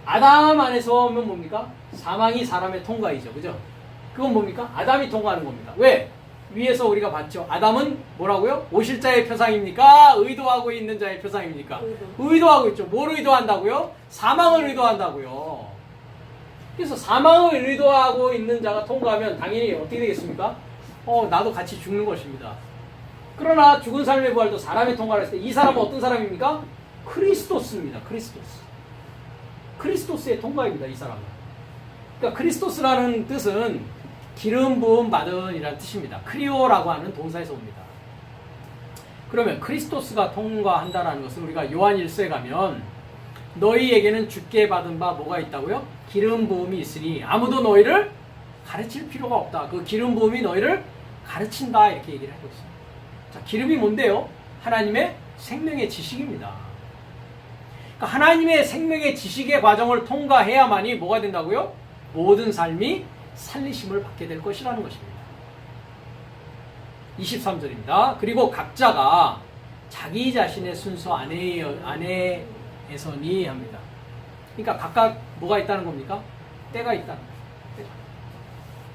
아담 안에서 하면 뭡니까? 사망이 사람의 통과이죠. 그죠? 그건 뭡니까? 아담이 통과하는 겁니다. 왜? 위에서 우리가 봤죠. 아담은 뭐라고요? 오실 자의 표상입니까? 의도하고 있는 자의 표상입니까? 의도하고 있죠. 뭘 의도한다고요? 사망을 의도한다고요. 그래서 사망을 의도하고 있는 자가 통과하면 당연히 어떻게 되겠습니까? 나도 같이 죽는 것입니다. 그러나 죽은 삶의 부활도 사람의 통과를 했을 때 이 사람은 어떤 사람입니까? 크리스토스입니다. 크리스토스의 통과입니다. 이 사람은. 그러니까 크리스토스라는 뜻은 기름 부음 받은 이라는 뜻입니다. 크리오라고 하는 동사에서 옵니다. 그러면 크리스토스가 통과한다라는 것은 우리가 요한 1서에 가면 너희에게는 주께 받은 바 뭐가 있다고요? 기름 부음이 있으니 아무도 너희를 가르칠 필요가 없다. 그 기름 부음이 너희를 가르친다. 이렇게 얘기를 하고 있습니다. 자, 기름이 뭔데요? 하나님의 생명의 지식입니다. 그러니까 하나님의 생명의 지식의 과정을 통과해야만이 뭐가 된다고요? 모든 삶이 살리심을 받게 될 것이라는 것입니다. 23절입니다. 그리고 각자가 자기 자신의 순서 안에서니 합니다. 그러니까 각각 뭐가 있다는 겁니까? 때가 있다는 거예요.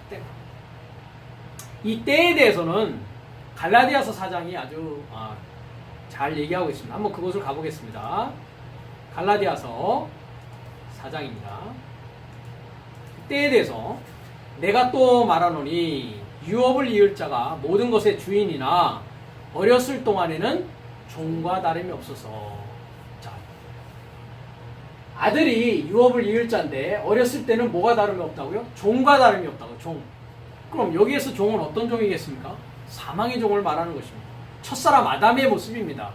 때가. 이 때에 대해서는 갈라디아서 4장이 아주 잘 얘기하고 있습니다. 한번 그곳을 가보겠습니다. 갈라디아서 4장입니다. 때에 대해서 내가 또 말하노니 유업을 이을 자가 모든 것의 주인이나 어렸을 동안에는 종과 다름이 없어서. 자, 아들이 유업을 이을 자인데 어렸을 때는 뭐가 다름이 없다고요? 종과 다름이 없다고. 종. 그럼 여기에서 종은 어떤 종이겠습니까? 사망의 종을 말하는 것입니다. 첫사람 아담의 모습입니다.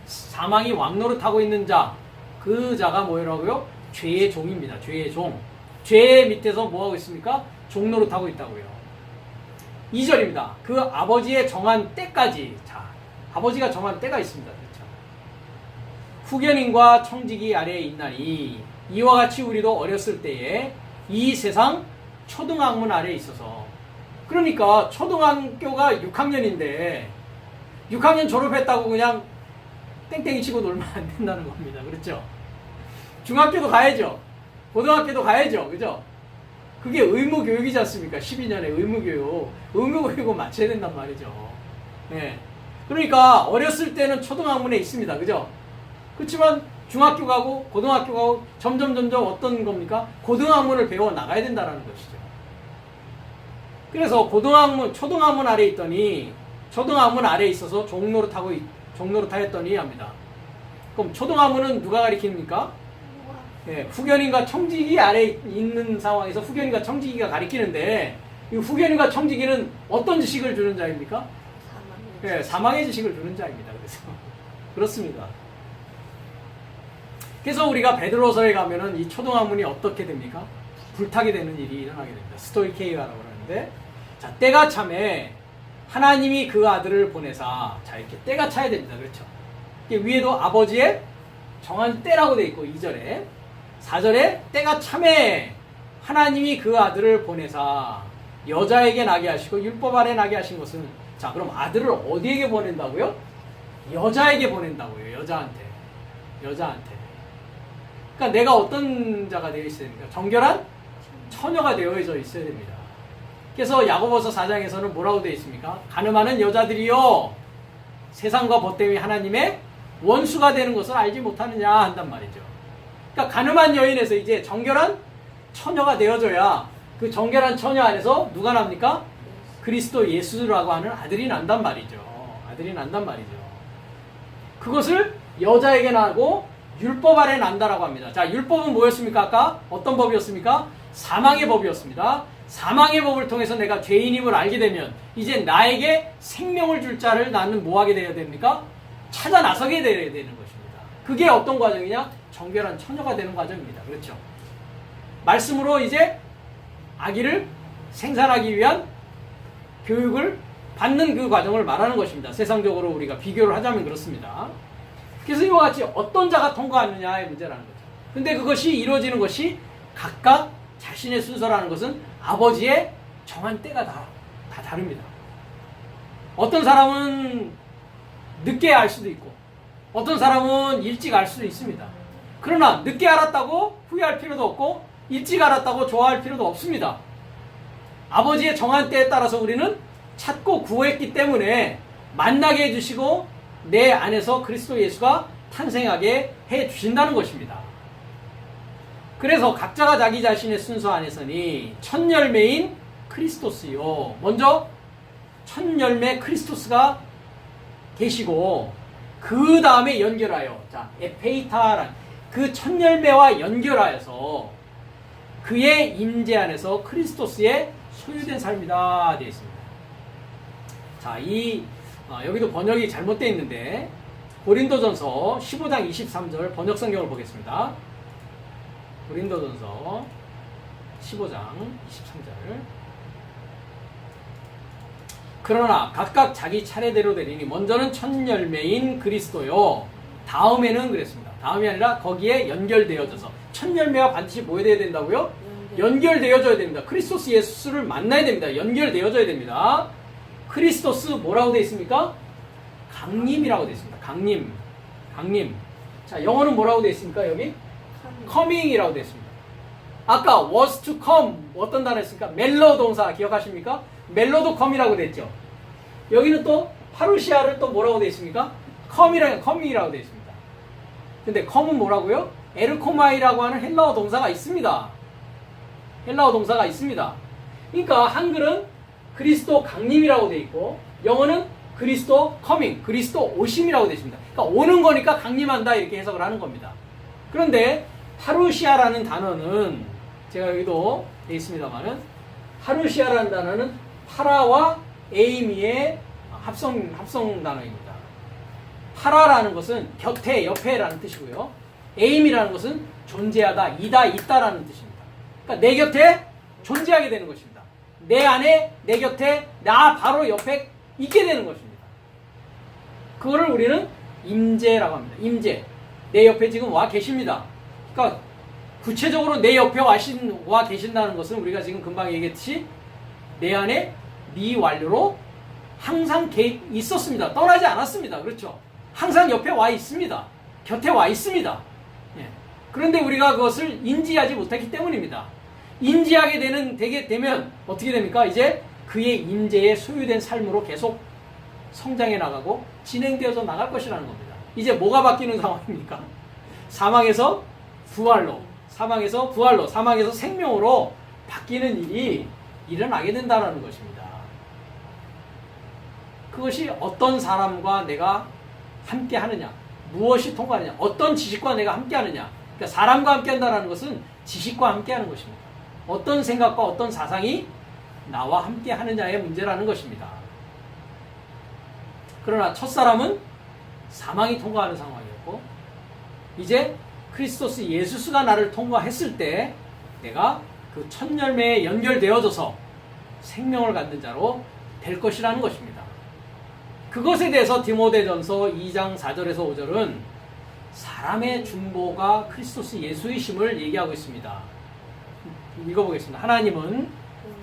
사망이 왕노릇하고 있는 자, 그 자가 뭐라고요? 죄의 종입니다. 죄의 종. 죄 밑에서 뭐하고 있습니까? 종노릇하고 있다고요. 2절입니다. 그 아버지의 정한 때까지. 자, 아버지가 정한 때가 있습니다. 그렇죠? 후견인과 청지기 아래에 있나니 이와 같이 우리도 어렸을 때에 이 세상 초등학문 아래에 있어서. 그러니까 초등학교가 6학년인데 6학년 졸업했다고 그냥 땡땡이 치고 놀면 안 된다는 겁니다. 그렇죠? 중학교도 가야죠. 고등학교도 가야죠. 그죠? 그게 의무교육이지 않습니까? 12년의 의무교육. 의무교육은 마쳐야 된단 말이죠. 네. 그러니까 어렸을 때는 초등학문에 있습니다. 그죠? 그렇지만 중학교 가고 고등학교 가고 점점 어떤 겁니까? 고등학문을 배워 나가야 된다는 것이죠. 그래서 초등학문 아래 있더니 초등학문 아래 있어서 종노릇하였더니 합니다. 그럼 초등학문은 누가 가리킵니까? 예, 후견인과 청지기 아래 있는 상황에서 후견인과 청지기가 가리키는데 이 후견인과 청지기는 어떤 지식을 주는 자입니까? 사망의 지식을 주는 자입니다. 그래서 그렇습니다. 그래서 우리가 베드로서에 가면은 이 초등학문이 어떻게 됩니까? 불타게 되는 일이 일어나게 됩니다. 스토이케이라고 하는데, 자, 때가 참에 하나님이 그 아들을 보내사, 자, 이렇게 때가 차야 됩니다. 그렇죠? 위에도 아버지의 정한 때라고 되어 있고 2절에 4절에 때가 참에 하나님이 그 아들을 보내사 여자에게 나게 하시고 율법 아래 나게 하신 것은, 자, 그럼 아들을 어디에게 보낸다고요? 여자에게 보낸다고요. 여자한테. 그러니까 내가 어떤 자가 되어 있어야 됩니까? 정결한 처녀가 되어져 있어야 됩니다. 그래서 야고보서 4장에서는 뭐라고 되어 있습니까? 가늠하는 여자들이요, 세상과 벗 때문에 하나님의 원수가 되는 것을 알지 못하느냐 한단 말이죠. 그러니까 가늠한 여인에서 이제 정결한 처녀가 되어져야 그 정결한 처녀 안에서 누가 납니까? 그리스도 예수라고 하는 아들이 난단 말이죠. 그것을 여자에게 나고 율법 아래 난다라고 합니다. 자, 율법은 뭐였습니까? 아까 어떤 법이었습니까? 사망의 법이었습니다. 사망의 법을 통해서 내가 죄인임을 알게 되면 이제 나에게 생명을 줄 자를 나는 뭐하게 되어야 됩니까? 찾아 나서게 되어야 되는 것입니다. 그게 어떤 과정이냐? 정결한 처녀가 되는 과정입니다. 그렇죠? 말씀으로 이제 아기를 생산하기 위한 교육을 받는 그 과정을 말하는 것입니다. 세상적으로 우리가 비교를 하자면 그렇습니다. 그래서 이와 같이 어떤 자가 통과하느냐의 문제라는 거죠. 근데 그것이 이루어지는 것이 각각 자신의 순서라는 것은 아버지의 정한 때가 다 다릅니다. 어떤 사람은 늦게 알 수도 있고 어떤 사람은 일찍 알 수도 있습니다. 그러나 늦게 알았다고 후회할 필요도 없고 일찍 알았다고 좋아할 필요도 없습니다. 아버지의 정한 때에 따라서 우리는 찾고 구했기 때문에 만나게 해주시고 내 안에서 그리스도 예수가 탄생하게 해주신다는 것입니다. 그래서 각자가 자기 자신의 순서 안에서니 첫 열매인 크리스토스요. 먼저 첫 열매 크리스토스가 계시고 그 다음에 연결하여, 자, 에페이타란 그 첫 열매와 연결하여서 그의 임재 안에서 크리스토스의 소유된 삶이다 되어 있습니다. 자, 여기도 번역이 잘못되어 있는데 고린도전서 15장 23절 번역 성경을 보겠습니다. 고린도전서 15장 23절 그러나 각각 자기 차례대로 되리니 먼저는 첫 열매인 그리스도요. 다음에는 그랬습니다. 다음이 아니라 거기에 연결되어져서 첫 열매가 반드시 뭐 해야 된다고요? 연결되어져야 됩니다. 크리스토스 예수를 만나야 됩니다. 연결되어져야 됩니다. 크리스토스 뭐라고 되어 있습니까? 강림이라고 되어 있습니다. 강림. 자, 영어는 뭐라고 되어 있습니까? 여기? coming이라고 되어 있습니다. 아까 was to come 어떤 단어 했습니까? 멜로 동사 기억하십니까? 멜로도 come이라고 됐죠. 여기는 또 파루시아를 또 뭐라고 되어 있습니까? coming이라고 되어 있습니다. 근데 come은 뭐라고요? 에르코마이라고 하는 헬라어 동사가 있습니다. 그러니까 한글은 그리스도 강림이라고 되어 있고 영어는 그리스도 coming, 그리스도 오심이라고 되어 있습니다. 그러니까 오는 거니까 강림한다 이렇게 해석을 하는 겁니다. 그런데 파루시아라는 단어는 제가 여기도 되어 있습니다만은 파루시아라는 단어는 파라와 에이미의 합성 단어입니다. 파라라는 것은 곁에, 옆에라는 뜻이고요. 에임이라는 것은 존재하다, 있다라는 뜻입니다. 그러니까 내 곁에 존재하게 되는 것입니다. 내 안에, 내 곁에, 나 바로 옆에 있게 되는 것입니다. 그거를 우리는 임재라고 합니다. 임재. 내 옆에 지금 와 계십니다. 그러니까 구체적으로 내 옆에 와 계신다는 것은 우리가 지금 금방 얘기했듯이 내 안에 미완료로 항상 있었습니다. 떠나지 않았습니다. 그렇죠? 항상 옆에 와 있습니다. 곁에 와 있습니다. 예. 그런데 우리가 그것을 인지하지 못했기 때문입니다. 인지하게 되면 어떻게 됩니까? 이제 그의 임재에 소유된 삶으로 계속 성장해 나가고 진행되어서 나갈 것이라는 겁니다. 이제 뭐가 바뀌는 상황입니까? 사망에서 부활로, 사망에서 생명으로 바뀌는 일이 일어나게 된다는 것입니다. 그것이 어떤 사람과 내가 함께 하느냐, 무엇이 통과하느냐, 어떤 지식과 내가 함께 하느냐. 그러니까 사람과 함께 한다는 것은 지식과 함께 하는 것입니다. 어떤 생각과 어떤 사상이 나와 함께 하느냐의 문제라는 것입니다. 그러나 첫사람은 사망이 통과하는 상황이었고 이제 크리스토스 예수스가 나를 통과했을 때 내가 그 첫 열매에 연결되어져서 생명을 갖는 자로 될 것이라는 것입니다. 그것에 대해서 디모데전서 2장 4절에서 5절은 사람의 중보가 크리스토스 예수이심을 얘기하고 있습니다. 읽어보겠습니다. 하나님은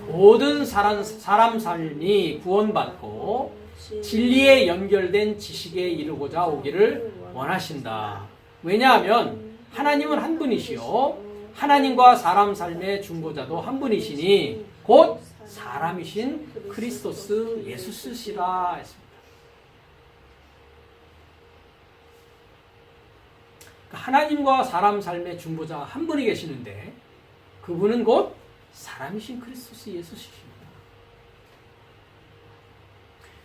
모든 사람 삶이 구원받고 진리에 연결된 지식에 이르고자 오기를 원하신다. 왜냐하면 하나님은 한 분이시요 하나님과 사람 삶의 중보자도 한 분이시니 곧 사람이신 크리스토스 예수시라 했습니다. 하나님과 사람 삶의 중보자가 한 분이 계시는데 그분은 곧 사람이신 크리스토스 예수시십니다.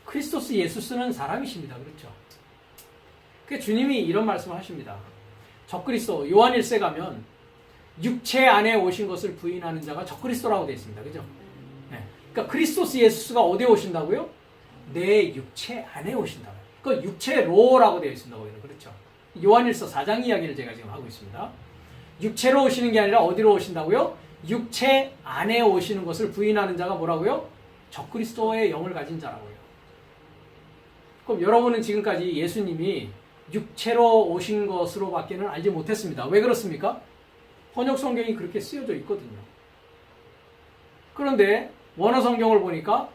크리스토스 예수스는 사람이십니다. 그렇죠? 그 주님이 이런 말씀을 하십니다. 적그리스도 요한 1세 가면 육체 안에 오신 것을 부인하는 자가 적그리스도라고 되어 있습니다. 그죠? 네. 그러니까 크리스토스 예수스가 어디에 오신다고요? 내 육체 안에 오신다고요. 그 육체로라고 되어 있습니다. 거기는. 그렇죠? 요한일서 4장 이야기를 제가 지금 하고 있습니다. 육체로 오시는 게 아니라 어디로 오신다고요? 육체 안에 오시는 것을 부인하는 자가 뭐라고요? 적그리스도의 영을 가진 자라고요. 그럼 여러분은 지금까지 예수님이 육체로 오신 것으로 밖에는 알지 못했습니다. 왜 그렇습니까? 번역 성경이 그렇게 쓰여져 있거든요. 그런데 원어 성경을 보니까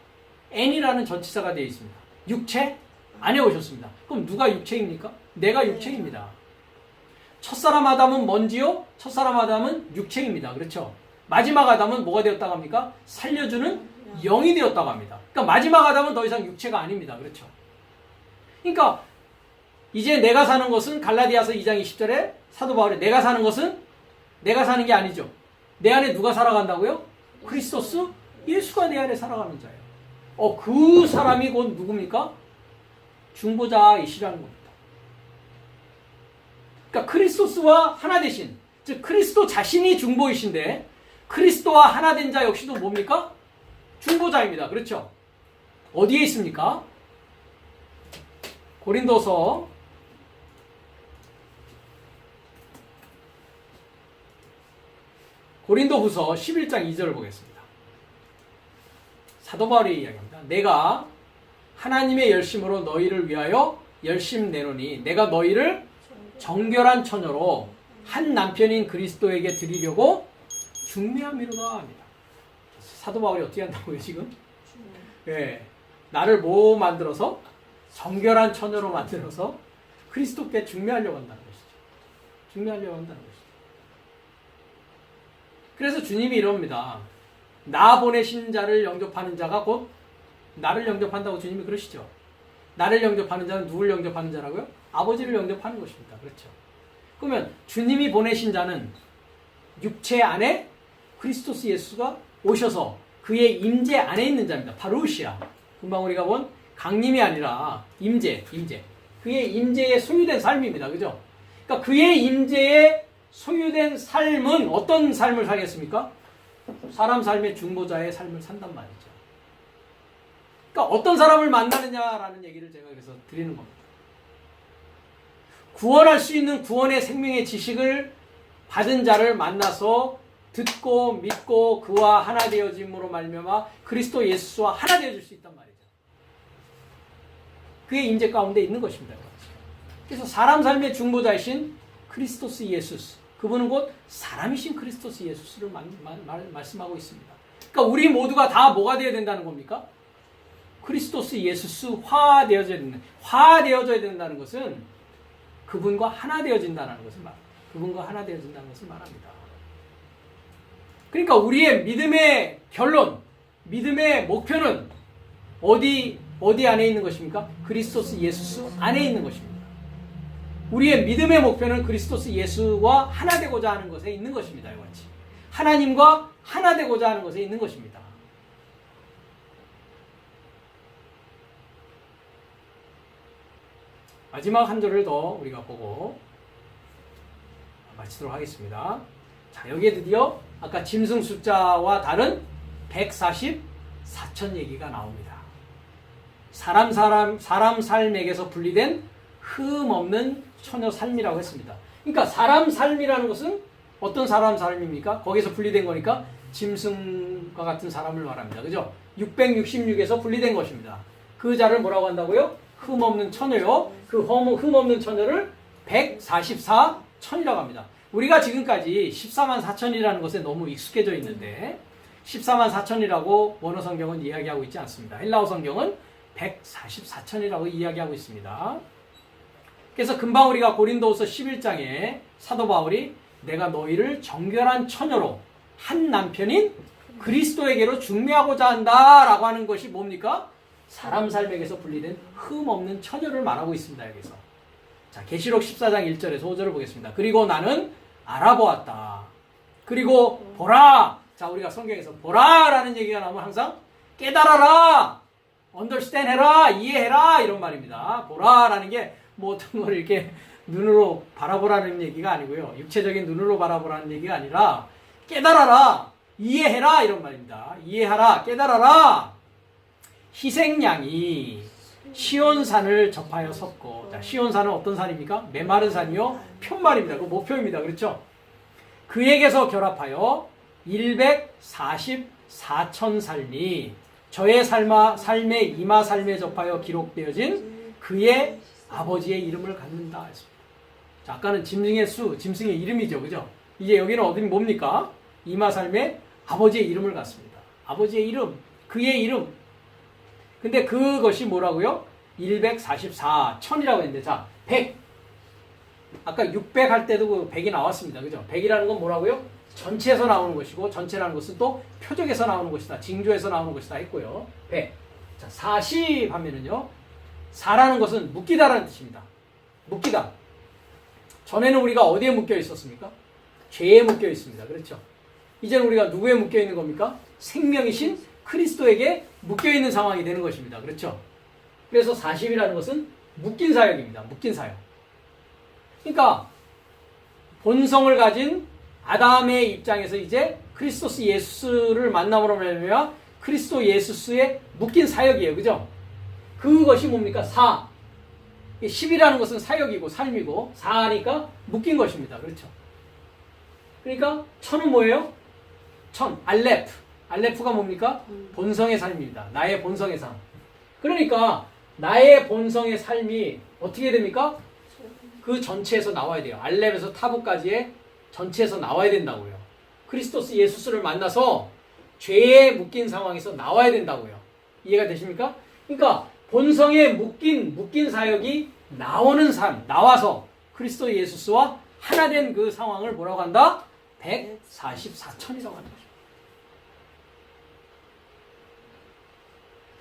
N이라는 전치사가 되어 있습니다. 육체 안에 오셨습니다. 그럼 누가 육체입니까? 내가 육체입니다. 첫사람 아담은 뭔지요? 첫사람 아담은 육체입니다. 그렇죠? 마지막 아담은 뭐가 되었다고 합니까? 살려주는 영이 되었다고 합니다. 그러니까 마지막 아담은 더 이상 육체가 아닙니다. 그렇죠? 그러니까 이제 내가 사는 것은 갈라디아서 2장 20절에 사도 바울이 내가 사는 것은 내가 사는 게 아니죠. 내 안에 누가 살아간다고요? 크리스토스 예수가 내 안에 살아가는 자예요. 그 사람이 곧 누굽니까? 중보자이시라는 겁니다. 그러니까 크리스토스와 하나 되신, 즉 그리스도 자신이 중보이신데 그리스도와 하나 된 자 역시도 뭡니까? 중보자입니다. 그렇죠? 어디에 있습니까? 고린도후서 11장 2절을 보겠습니다. 사도 바울이 이야기합니다. 내가 하나님의 열심으로 너희를 위하여 열심 내노니 내가 너희를 정결한 처녀로 한 남편인 그리스도에게 드리려고 중매함이로다 합니다. 사도 바울이 어떻게 한다고요 지금? 예, 나를 뭐 만들어서? 정결한 처녀로 만들어서 그리스도께 중매하려고 한다는 것이죠. 중매하려고 한다는 것이죠. 그래서 주님이 이럽니다. 나 보내신 자를 영접하는 자가 곧 나를 영접한다고 주님이 그러시죠. 나를 영접하는 자는 누굴 영접하는 자라고요? 아버지를 영접하는 것입니다. 그렇죠. 그러면 주님이 보내신 자는 육체 안에 그리스도스 예수가 오셔서 그의 임재 안에 있는 자입니다. 파루시아. 금방 우리가 본 강림이 아니라 임재. 그의 임재에 소유된 삶입니다. 그죠? 그러니까 그의 임재에 소유된 삶은 어떤 삶을 살겠습니까? 사람 삶의 중보자의 삶을 산단 말이죠. 그러니까 어떤 사람을 만나느냐라는 얘기를 제가 그래서 드리는 겁니다. 구원할 수 있는 구원의 생명의 지식을 받은 자를 만나서 듣고 믿고 그와 하나 되어짐으로 말미암아 그리스도 예수와 하나 되어질 수 있단 말이죠. 그의 임재 가운데 있는 것입니다. 그래서 사람 삶의 중보자이신 그리스도스 예수, 그분은 곧 사람이신 그리스도스 예수를 말씀하고 있습니다. 그러니까 우리 모두가 다 뭐가 되어야 된다는 겁니까? 그리스도스 예수화 되어져야 된다는 것은 그분과 하나 되어진다는 것을 말합니다. 그분과 하나 되어진다는 것을 말합니다. 그러니까 우리의 믿음의 결론, 믿음의 목표는 어디 안에 있는 것입니까? 그리스도스 예수 안에 있는 것입니다. 우리의 믿음의 목표는 그리스도스 예수와 하나 되고자 하는 것에 있는 것입니다. 이같이 하나님과 하나 되고자 하는 것에 있는 것입니다. 마지막 한 절을 더 우리가 보고 마치도록 하겠습니다. 자, 여기에 드디어 아까 짐승 숫자와 다른 144천 얘기가 나옵니다. 사람 삶에게서 분리된 흠 없는 처녀 삶이라고 했습니다. 그러니까 사람 삶이라는 것은 어떤 사람 삶입니까? 거기서 분리된 거니까 짐승과 같은 사람을 말합니다. 그죠? 666에서 분리된 것입니다. 그 자를 뭐라고 한다고요? 흠 없는 처녀요. 그 흠 없는 처녀를 144천이라고 합니다. 우리가 지금까지 14만 4천이라는 것에 너무 익숙해져 있는데 14만 4천이라고 원어 성경은 이야기하고 있지 않습니다. 헬라어 성경은 144천이라고 이야기하고 있습니다. 그래서 금방 우리가 고린도후서 11장에 사도 바울이 내가 너희를 정결한 처녀로 한 남편인 그리스도에게로 중매하고자 한다라고 하는 것이 뭡니까? 사람 삶에게서 분리된 흠 없는 처녀를 말하고 있습니다. 여기서. 자, 계시록 14장 1절에서 5절을 보겠습니다. 그리고 나는 알아보았다. 그리고 보라. 자, 우리가 성경에서 보라라는 얘기가 나오면 항상 깨달아라, understand 해라, 이해해라 이런 말입니다. 보라라는 게 뭐 어떤 걸 이렇게 눈으로 바라보라는 얘기가 아니고요. 육체적인 눈으로 바라보라는 얘기가 아니라 깨달아라, 이해해라 이런 말입니다. 이해하라, 깨달아라. 희생양이 시온산을 접하여 섰고, 자, 시온산은 어떤 산입니까? 메마른 산이요, 편말입니다. 그 목표입니다. 그렇죠? 그에게서 결합하여 144천 삶이 저의 삶의 이마 삶에 접하여 기록되어진 그의 아버지의 이름을 갖는다 했습니다. 자, 아까는 짐승의 이름이죠. 그죠? 이제 여기는 어디 뭡니까? 이마 삶에 아버지의 이름을 갖습니다. 아버지의 이름, 그의 이름. 근데 그것이 뭐라고요? 144천이라고 했는데, 자, 100. 아까 600 할 때도 그 100이 나왔습니다. 그죠? 100이라는 건 뭐라고요? 전체에서 나오는 것이고, 전체라는 것은 또 표적에서 나오는 것이다. 징조에서 나오는 것이다 했고요. 100. 자, 40 하면은요. 4라는 것은 묶이다라는 뜻입니다. 묶이다. 전에는 우리가 어디에 묶여 있었습니까? 죄에 묶여 있습니다. 그렇죠? 이제는 우리가 누구에 묶여 있는 겁니까? 생명이신 그리스도에게 묶여 있는 상황이 되는 것입니다. 그렇죠? 그래서 40이라는 것은 묶인 사역입니다. 묶인 사역. 그러니까 본성을 가진 아담의 입장에서 이제 그리스도스 예수를 만남으로 말미암아 그리스도 예수의 묶인 사역이에요. 그죠? 그것이 뭡니까? 4. 10이라는 것은 사역이고 삶이고 4니까 묶인 것입니다. 그렇죠? 그러니까 천은 뭐예요? 천, 알레프. 알레프가 뭡니까? 본성의 삶입니다. 나의 본성의 삶. 그러니까 나의 본성의 삶이 어떻게 됩니까? 그 전체에서 나와야 돼요. 알렙에서 타부까지의 전체에서 나와야 된다고요. 크리스토스 예수스를 만나서 죄에 묶인 상황에서 나와야 된다고요. 이해가 되십니까? 그러니까 본성에 묶인 사역이 나오는 삶, 나와서 그리스도 예수스와 하나 된 그 상황을 뭐라고 한다? 144천이라고 하는 거죠.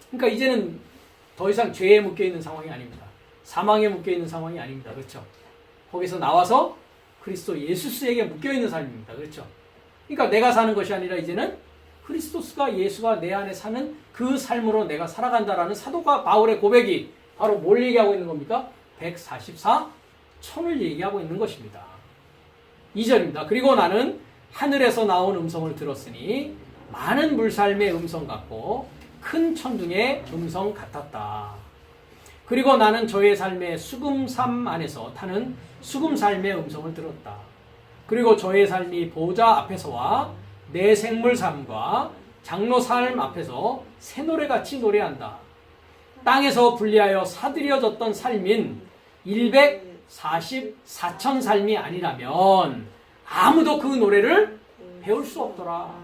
그러니까 이제는 더 이상 죄에 묶여있는 상황이 아닙니다. 사망에 묶여있는 상황이 아닙니다. 그렇죠? 거기서 나와서 그리스도 예수스에게 묶여있는 삶입니다. 그렇죠? 그러니까 내가 사는 것이 아니라 이제는 그리스도스가 예수가 내 안에 사는 그 삶으로 내가 살아간다라는 사도가 바울의 고백이 바로 뭘 얘기하고 있는 겁니까? 144천을 얘기하고 있는 것입니다. 2절입니다. 그리고 나는 하늘에서 나온 음성을 들었으니 많은 물살의 음성 같고 큰 천둥의 음성 같았다. 그리고 나는 저의 삶의 수금삼 안에서 타는 수금살의 음성을 들었다. 그리고 저의 삶이 보좌 앞에서와 내 생물 삶과 장로 삶 앞에서 새 노래같이 노래한다. 땅에서 분리하여 사들여졌던 삶인 144천 삶이 아니라면 아무도 그 노래를 배울 수 없더라.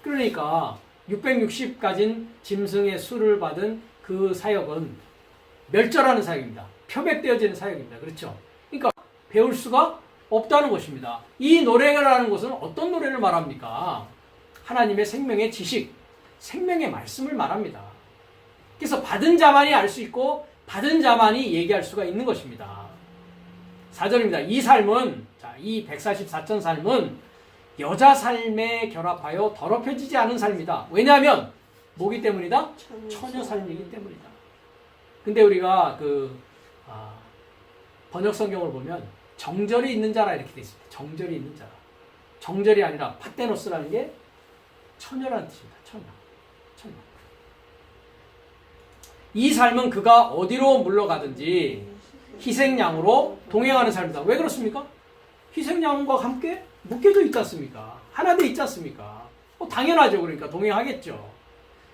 그러니까 660 가진 짐승의 수를 받은 그 사역은 멸절하는 사역입니다. 표백되어지는 사역입니다. 그렇죠? 그러니까 배울 수가 없다는 것입니다. 이 노래라는 것은 어떤 노래를 말합니까? 하나님의 생명의 지식, 생명의 말씀을 말합니다. 그래서 받은 자만이 알 수 있고 받은 자만이 얘기할 수가 있는 것입니다. 4절입니다. 이 삶은, 이 144천 삶은 여자 삶에 결합하여 더럽혀지지 않은 삶이다. 왜냐하면 뭐기 때문이다? 처녀 삶이기 때문이다. 근데 우리가 번역 성경을 보면 정절이 있는 자라 이렇게 되어 있습니다. 정절이 있는 자라. 정절이 아니라 파테노스라는 게 처녀라는 뜻입니다. 처녀. 이 삶은 그가 어디로 물러가든지 희생양으로 동행하는 삶이다. 왜 그렇습니까? 희생양과 함께 묶여져 있지 않습니까? 하나 돼 있지 않습니까? 당연하죠. 그러니까 동행하겠죠.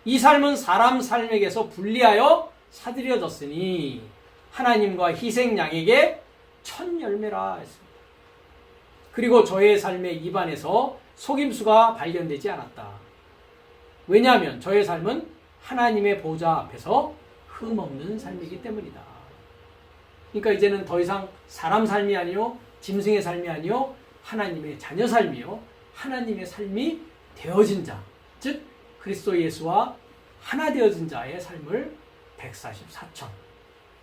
이 삶은 사람 삶에게서 분리하여 사들여졌으니 하나님과 희생양에게 첫 열매라 했습니다. 그리고 저의 삶의 입안에서 속임수가 발견되지 않았다. 왜냐하면 저의 삶은 하나님의 보좌 앞에서 흠없는 삶이기 때문이다. 그러니까 이제는 더 이상 사람 삶이 아니요 짐승의 삶이 아니요 하나님의 자녀 삶이요 하나님의 삶이 되어진 자, 즉 그리스도 예수와 하나 되어진 자의 삶을 144천,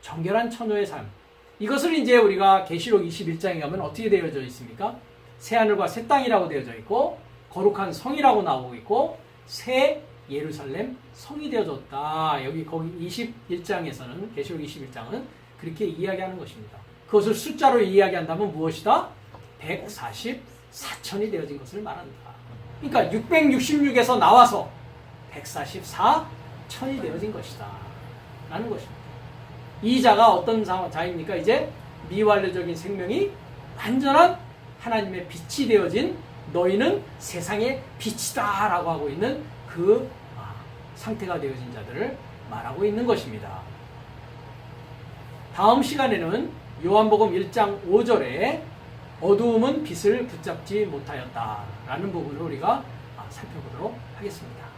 정결한 처녀의 삶, 이것을 이제 우리가 계시록 21장에 가면 어떻게 되어져 있습니까? 새하늘과 새 땅이라고 되어져 있고 거룩한 성이라고 나오고 있고 새 예루살렘 성이 되어졌다. 거기 21장에서는 계시록 21장은 그렇게 이야기하는 것입니다. 그것을 숫자로 이야기한다면 무엇이다? 144천이 되어진 것을 말한다. 그러니까 666에서 나와서 144천이 되어진 것이다 라는 것입니다. 이 자가 어떤 자입니까? 이제 미완료적인 생명이 완전한 하나님의 빛이 되어진 너희는 세상의 빛이다 라고 하고 있는 그 상태가 되어진 자들을 말하고 있는 것입니다. 다음 시간에는 요한복음 1장 5절에 어두움은 빛을 붙잡지 못하였다 라는 부분을 우리가 살펴보도록 하겠습니다.